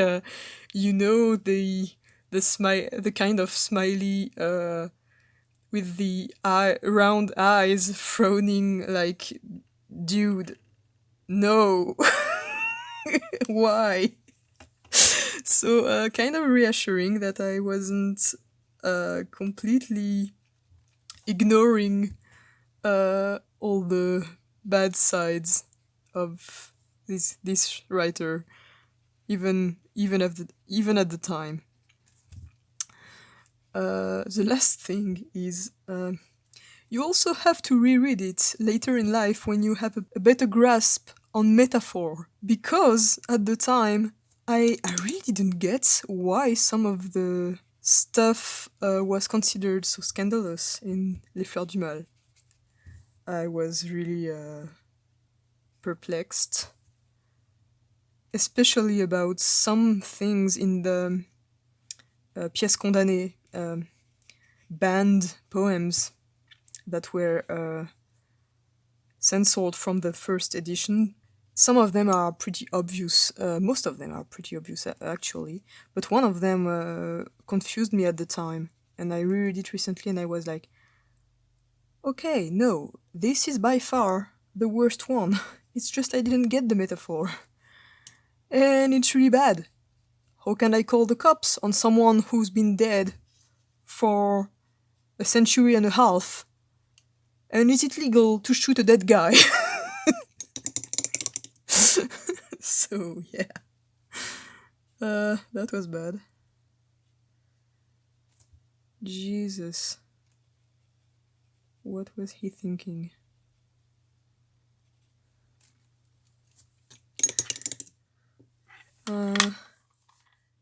Speaker 1: the kind of smiley with the round eyes frowning, like, dude, no. Why? So kind of reassuring that I wasn't completely ignoring all the bad sides of this writer, even at the time. The last thing is, you also have to reread it later in life when you have a better grasp on metaphor, because at the time I really didn't get why some of the stuff was considered so scandalous in Les Fleurs du Mal. I was really perplexed, especially about some things in the pièces condamnées, banned poems that were censored from the first edition. Some of them are pretty obvious. Most of them are pretty obvious, actually. But one of them confused me at the time. And I reread it recently and I was like, okay, no, this is by far the worst one. It's just I didn't get the metaphor. And it's really bad. How can I call the cops on someone who's been dead for a century and a half? And is it legal to shoot a dead guy? So, yeah. That was bad. Jesus. What was he thinking?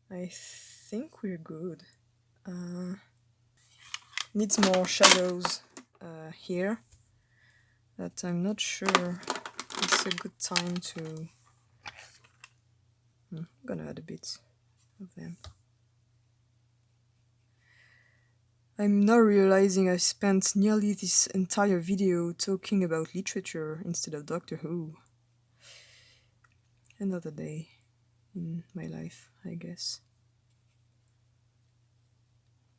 Speaker 1: I think we're good. Needs more shadows here. But I'm not sure it's a good time to... I'm gonna add a bit of them. I'm now realizing I spent nearly this entire video talking about literature instead of Doctor Who. Another day in my life, I guess.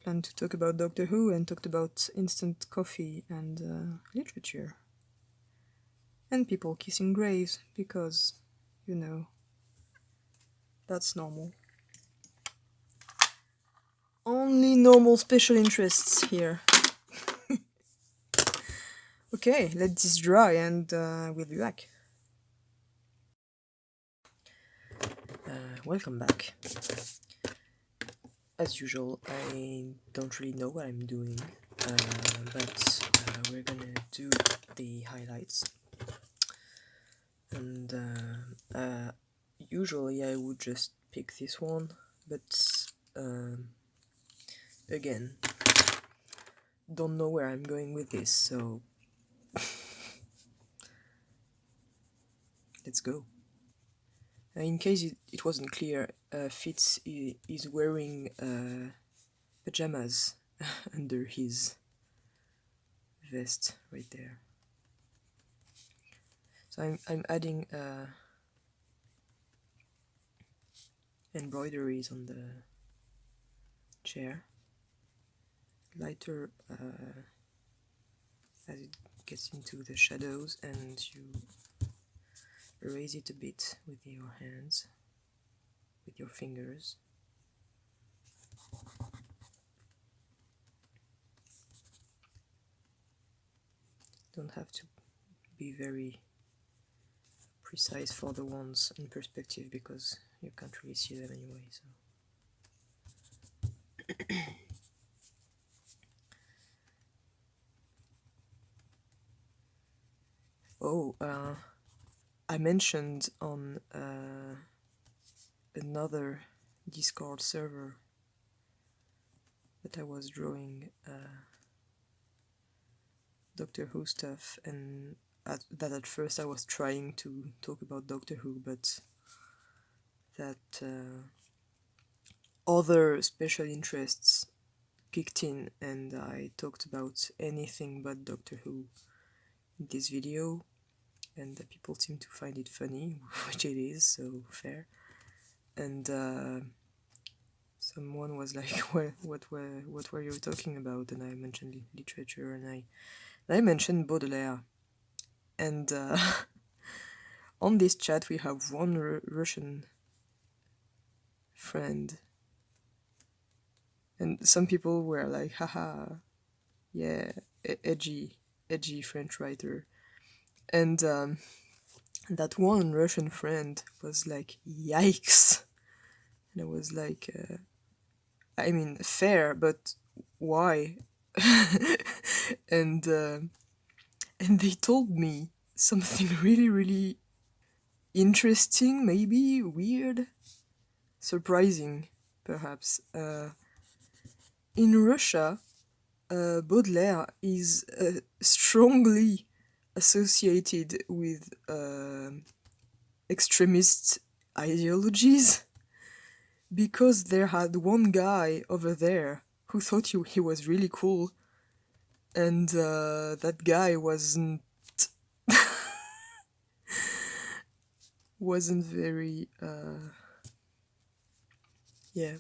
Speaker 1: Planned to talk about Doctor Who and talked about instant coffee and literature. And people kissing graves, because, you know, that's normal. Only normal special interests here. Okay, let this dry and we'll be back. Welcome back. As usual, I don't really know what I'm doing, but we're gonna do the highlights. And usually I would just pick this one, but again, don't know where I'm going with this, so let's go. In case it wasn't clear, Fitz is wearing pajamas under his vest right there. So I'm adding embroideries on the chair, lighter as it gets into the shadows, and you erase it a bit with your hands, with your fingers. Don't have to be very precise for the ones in perspective because you can't really see them anyway, so Oh, I mentioned on another Discord server that I was drawing Doctor Who stuff, and that at first I was trying to talk about Doctor Who, but that other special interests kicked in, and I talked about anything but Doctor Who in this video, and the people seem to find it funny, which it is, so fair. And someone was like, well, what were you talking about? And I mentioned literature, and I mentioned Baudelaire. And on this chat we have one Russian friend, and some people were like, haha, yeah, edgy French writer. And that one Russian friend was like, yikes. And I was like, I mean, fair, but why? and and they told me something really interesting, maybe weird, surprising, perhaps. In Russia, Baudelaire is strongly associated with extremist ideologies, because there had one guy over there who thought he was really cool, and that guy wasn't very yeah.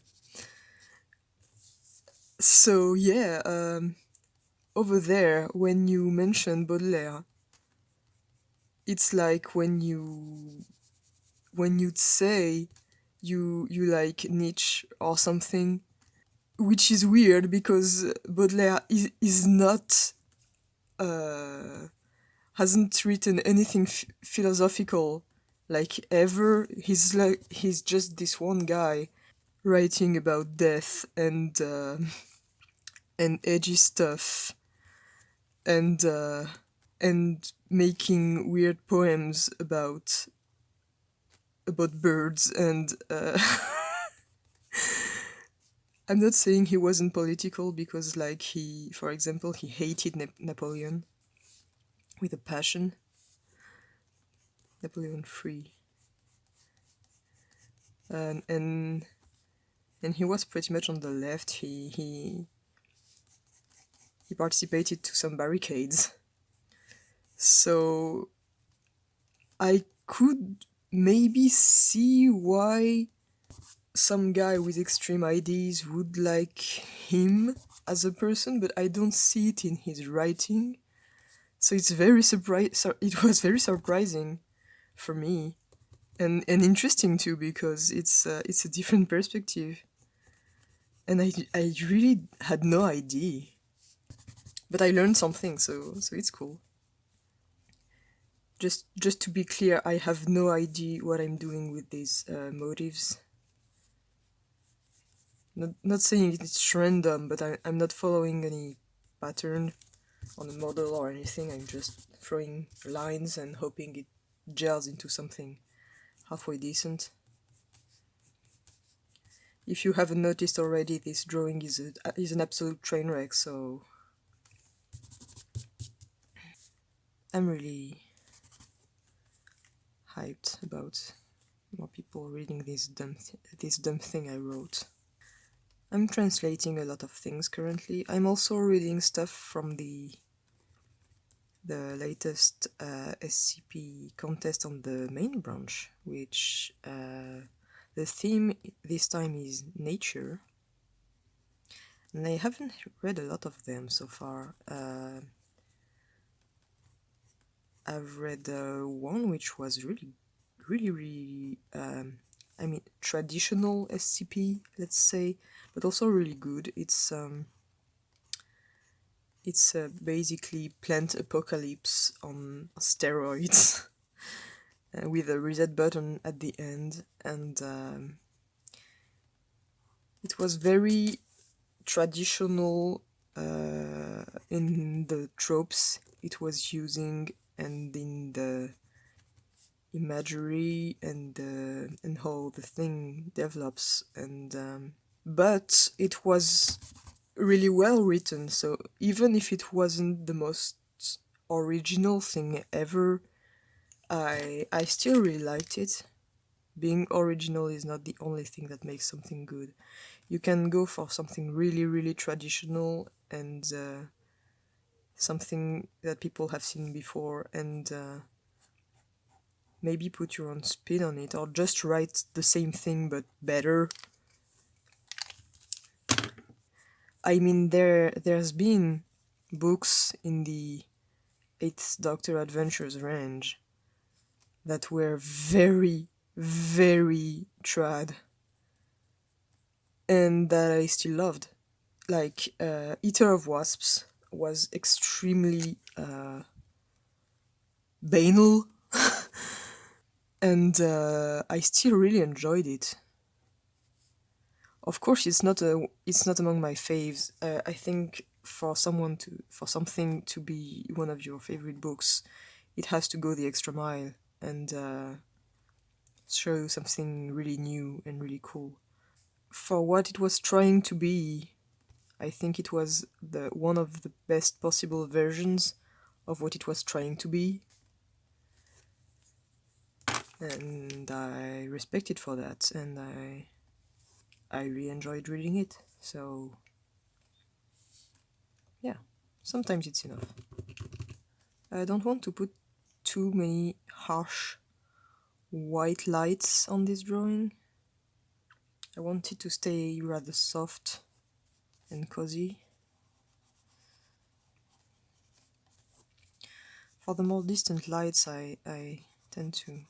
Speaker 1: So yeah, over there when you mention Baudelaire, it's like when you'd say you like Nietzsche or something, which is weird because Baudelaire is not hasn't written anything philosophical like ever. He's just this one guy writing about death and edgy stuff and making weird poems about birds and I'm not saying he wasn't political, because like for example, he hated Napoleon with a passion. Napoleon III. And he was pretty much on the left. He participated to some barricades. So I could maybe see why some guy with extreme ideas would like him as a person, but I don't see it in his writing. So it's it was very surprising for me, and interesting too, because it's a different perspective, and I really had no idea, but I learned something, so it's cool. Just to be clear, I have no idea what I'm doing with these motives. Not saying it's random, but I'm not following any pattern on a model or anything. I'm just throwing lines and hoping it gels into something halfway decent. If you haven't noticed already, this drawing is an absolute train wreck, so I'm really hyped about more people reading this dumb thing I wrote. I'm translating a lot of things currently. I'm also reading stuff from the latest SCP contest on the main branch, which the theme this time is nature. And I haven't read a lot of them so far. I've read one which was really, I mean, traditional SCP, let's say, but also really good. It's basically plant apocalypse on steroids, with a reset button at the end, and it was very traditional in the tropes it was using and in the imagery and how the thing develops, and but it was really well written. So even if it wasn't the most original thing ever, I still really liked it. Being original is not the only thing that makes something good. You can go for something really, really traditional and something that people have seen before, and maybe put your own spin on it, or just write the same thing but better. I mean, there's been books in the Eighth Doctor Adventures range that were very, very trad, and that I still loved. Like Eater of Wasps was extremely banal, and I still really enjoyed it. Of course, it's not among my faves. I think for something to be one of your favorite books, it has to go the extra mile and show something really new and really cool. For what it was trying to be, I think it was the one of the best possible versions of what it was trying to be, and I respect it for that, and I really enjoyed reading it. So yeah, sometimes it's enough. I don't want to put too many harsh white lights on this drawing. I want it to stay rather soft and cozy. For the more distant lights, I tend to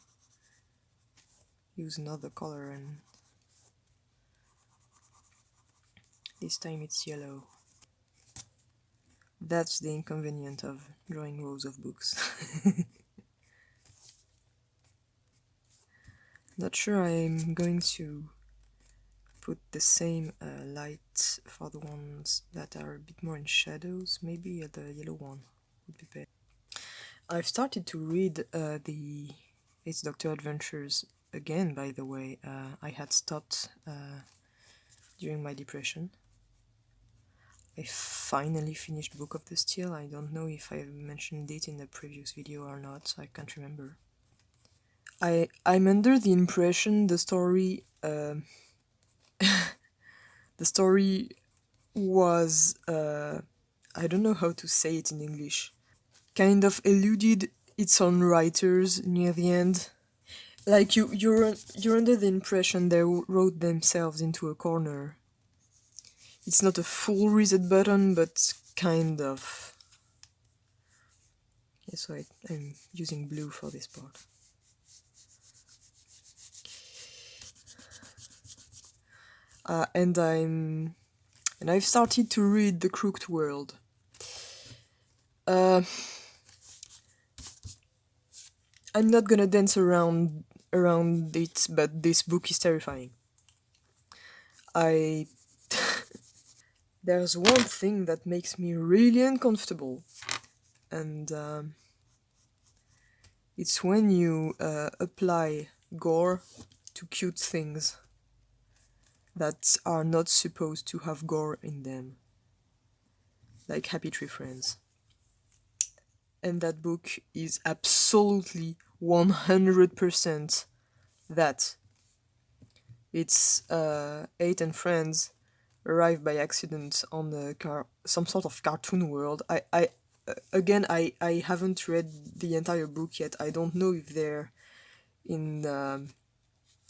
Speaker 1: use another color, and this time it's yellow. That's the inconvenience of drawing rows of books. Not sure I'm going to put the same light for the ones that are a bit more in shadows. Maybe the yellow one would be better. I've started to read the Eighth Doctor Adventures again, by the way. I had stopped during my depression. I finally finished Book of the Steel. I don't know if I mentioned it in the previous video or not, I can't remember. I'm under the impression the story was I don't know how to say it in English. Kind of eluded its own writers near the end. Like you're under the impression they wrote themselves into a corner. It's not a full reset button, but kind of. Yeah, so I'm using blue for this part. And I've started to read The Crooked World. I'm not gonna dance around it, but this book is terrifying. I There's one thing that makes me really uncomfortable, and it's when you apply gore to cute things that are not supposed to have gore in them, like Happy Tree Friends. And that book is absolutely 100% that. It's Eight and friends arrive by accident on some sort of cartoon world. I haven't read the entire book yet. I don't know if they're in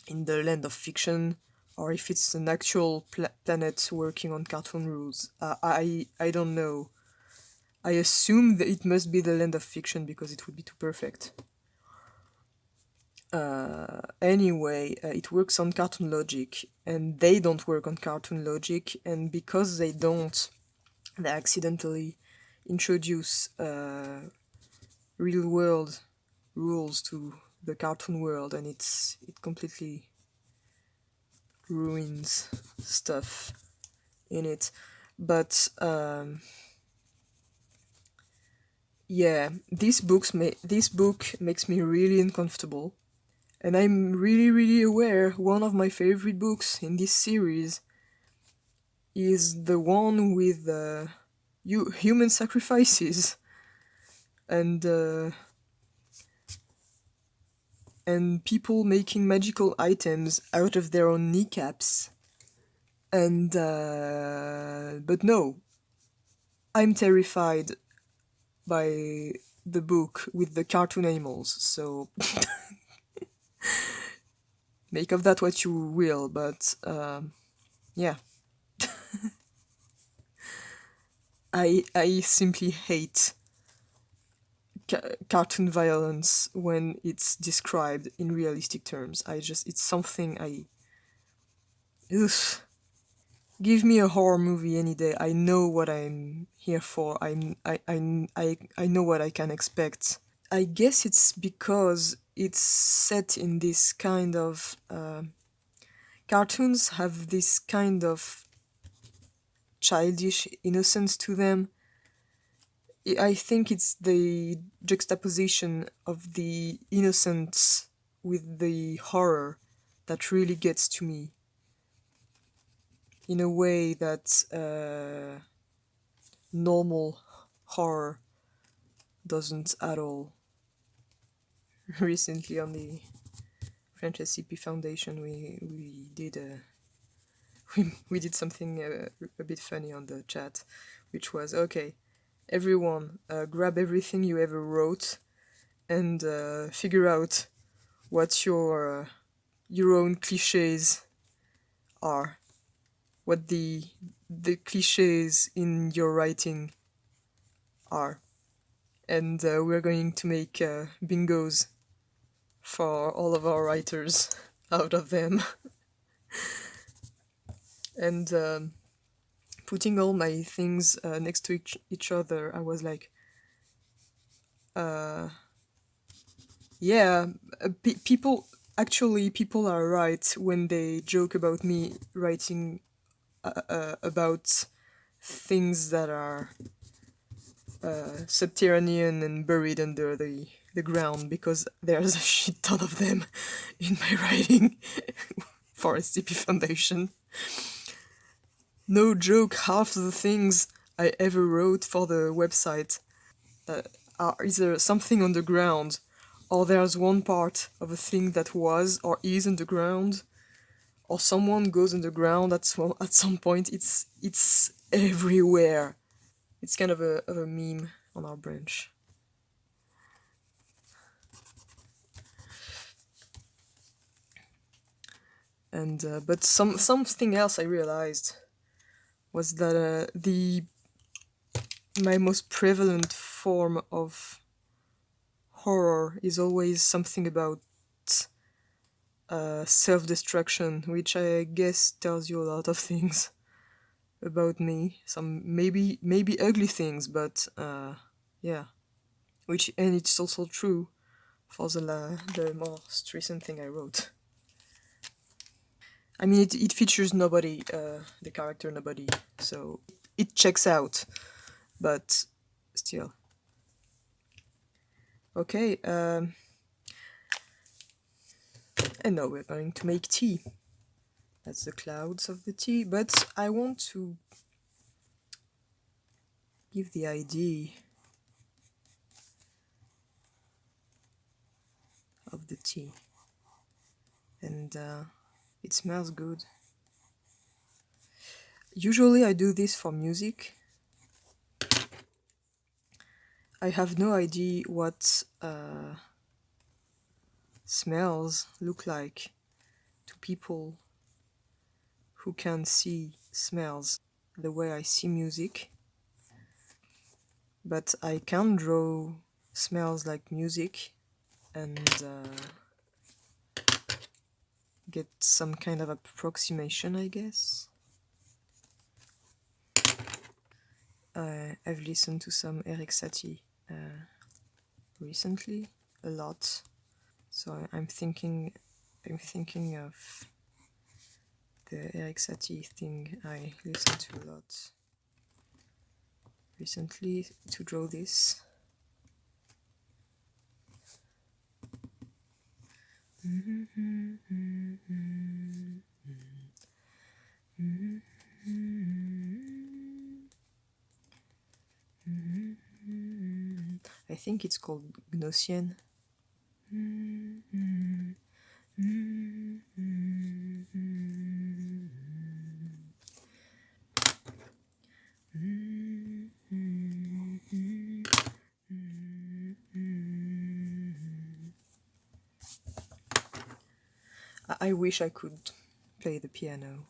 Speaker 1: in the land of fiction or if it's an actual planet working on cartoon rules. I don't know. I assume that it must be the land of fiction because it would be too perfect. Anyway, it works on cartoon logic, and they don't work on cartoon logic, and because they don't, they accidentally introduce real world rules to the cartoon world, and it completely ruins stuff in it. But Yeah, this book makes me really uncomfortable, and I'm really really aware one of my favorite books in this series is the one with human sacrifices and uh, and people making magical items out of their own kneecaps. And but no, I'm terrified by the book with the cartoon animals. So make of that what you will. But yeah, I simply hate cartoon violence when it's described in realistic terms. It's something I. Ugh. Give me a horror movie any day. I know what I'm here for. I know what I can expect. I guess it's because it's set in this kind of cartoons have this kind of childish innocence to them. I think it's the juxtaposition of the innocence with the horror that really gets to me in a way that normal horror doesn't at all. Recently on the French SCP Foundation, we did we did something a bit funny on the chat, which was okay. Everyone, grab everything you ever wrote and figure out what your own cliches are. What the cliches in your writing are, and we're going to make bingos for all of our writers out of them. And putting all my things next to each other, I was like, uh, yeah, people actually people are right when they joke about me writing about things that are subterranean and buried under the ground because there's a shit ton of them in my writing for SCP Foundation. No joke, half the things I ever wrote for the website are either something underground or there's one part of a thing that was or is underground or someone goes underground at some point. It's everywhere. It's kind of a meme on our branch. And but something else I realized was that the my most prevalent form of horror is always something about self-destruction, which I guess tells you a lot of things about me. Some maybe ugly things, but yeah, which and it's also true for the most recent thing I wrote. I mean, it features nobody, the character nobody, so it checks out, but still. Okay, and now we're going to make tea. That's the clouds of the tea, but I want to give the idea of the tea, and it smells good. Usually I do this for music. I have no idea what smells look like to people who can see smells the way I see music, but I can draw smells like music and get some kind of approximation, I guess. I've listened to some Eric Satie recently, a lot. So I'm thinking of the Eric Satie thing I listened to a lot recently to draw this. I think it's called Gnossian. I wish I could play the piano.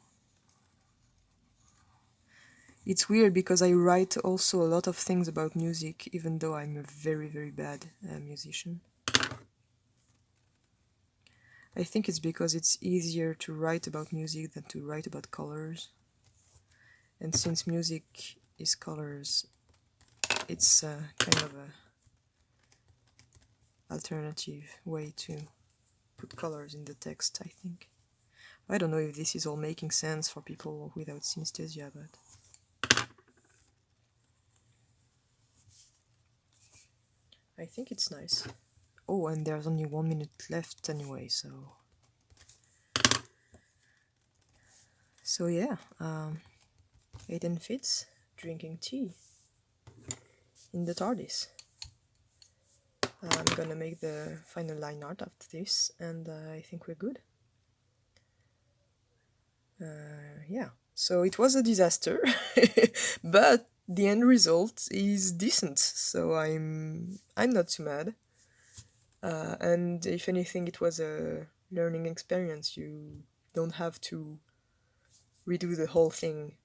Speaker 1: It's weird because I write also a lot of things about music, even though I'm a very, very bad musician. I think it's because it's easier to write about music than to write about colors. And since music is colors, it's kind of a alternative way to put colors in the text, I think. I don't know if this is all making sense for people without synesthesia, but I think it's nice. Oh, and there's only 1 minute left anyway, so... So yeah, Aiden Fitz drinking tea in the TARDIS. I'm gonna make the final line art after this, and I think we're good. Yeah, so it was a disaster, but the end result is decent, so I'm not too mad. And if anything, it was a learning experience. You don't have to redo the whole thing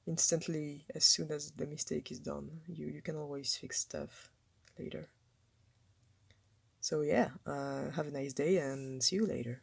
Speaker 1: instantly as soon as the mistake is done. You can always fix stuff later. So yeah, have a nice day and see you later.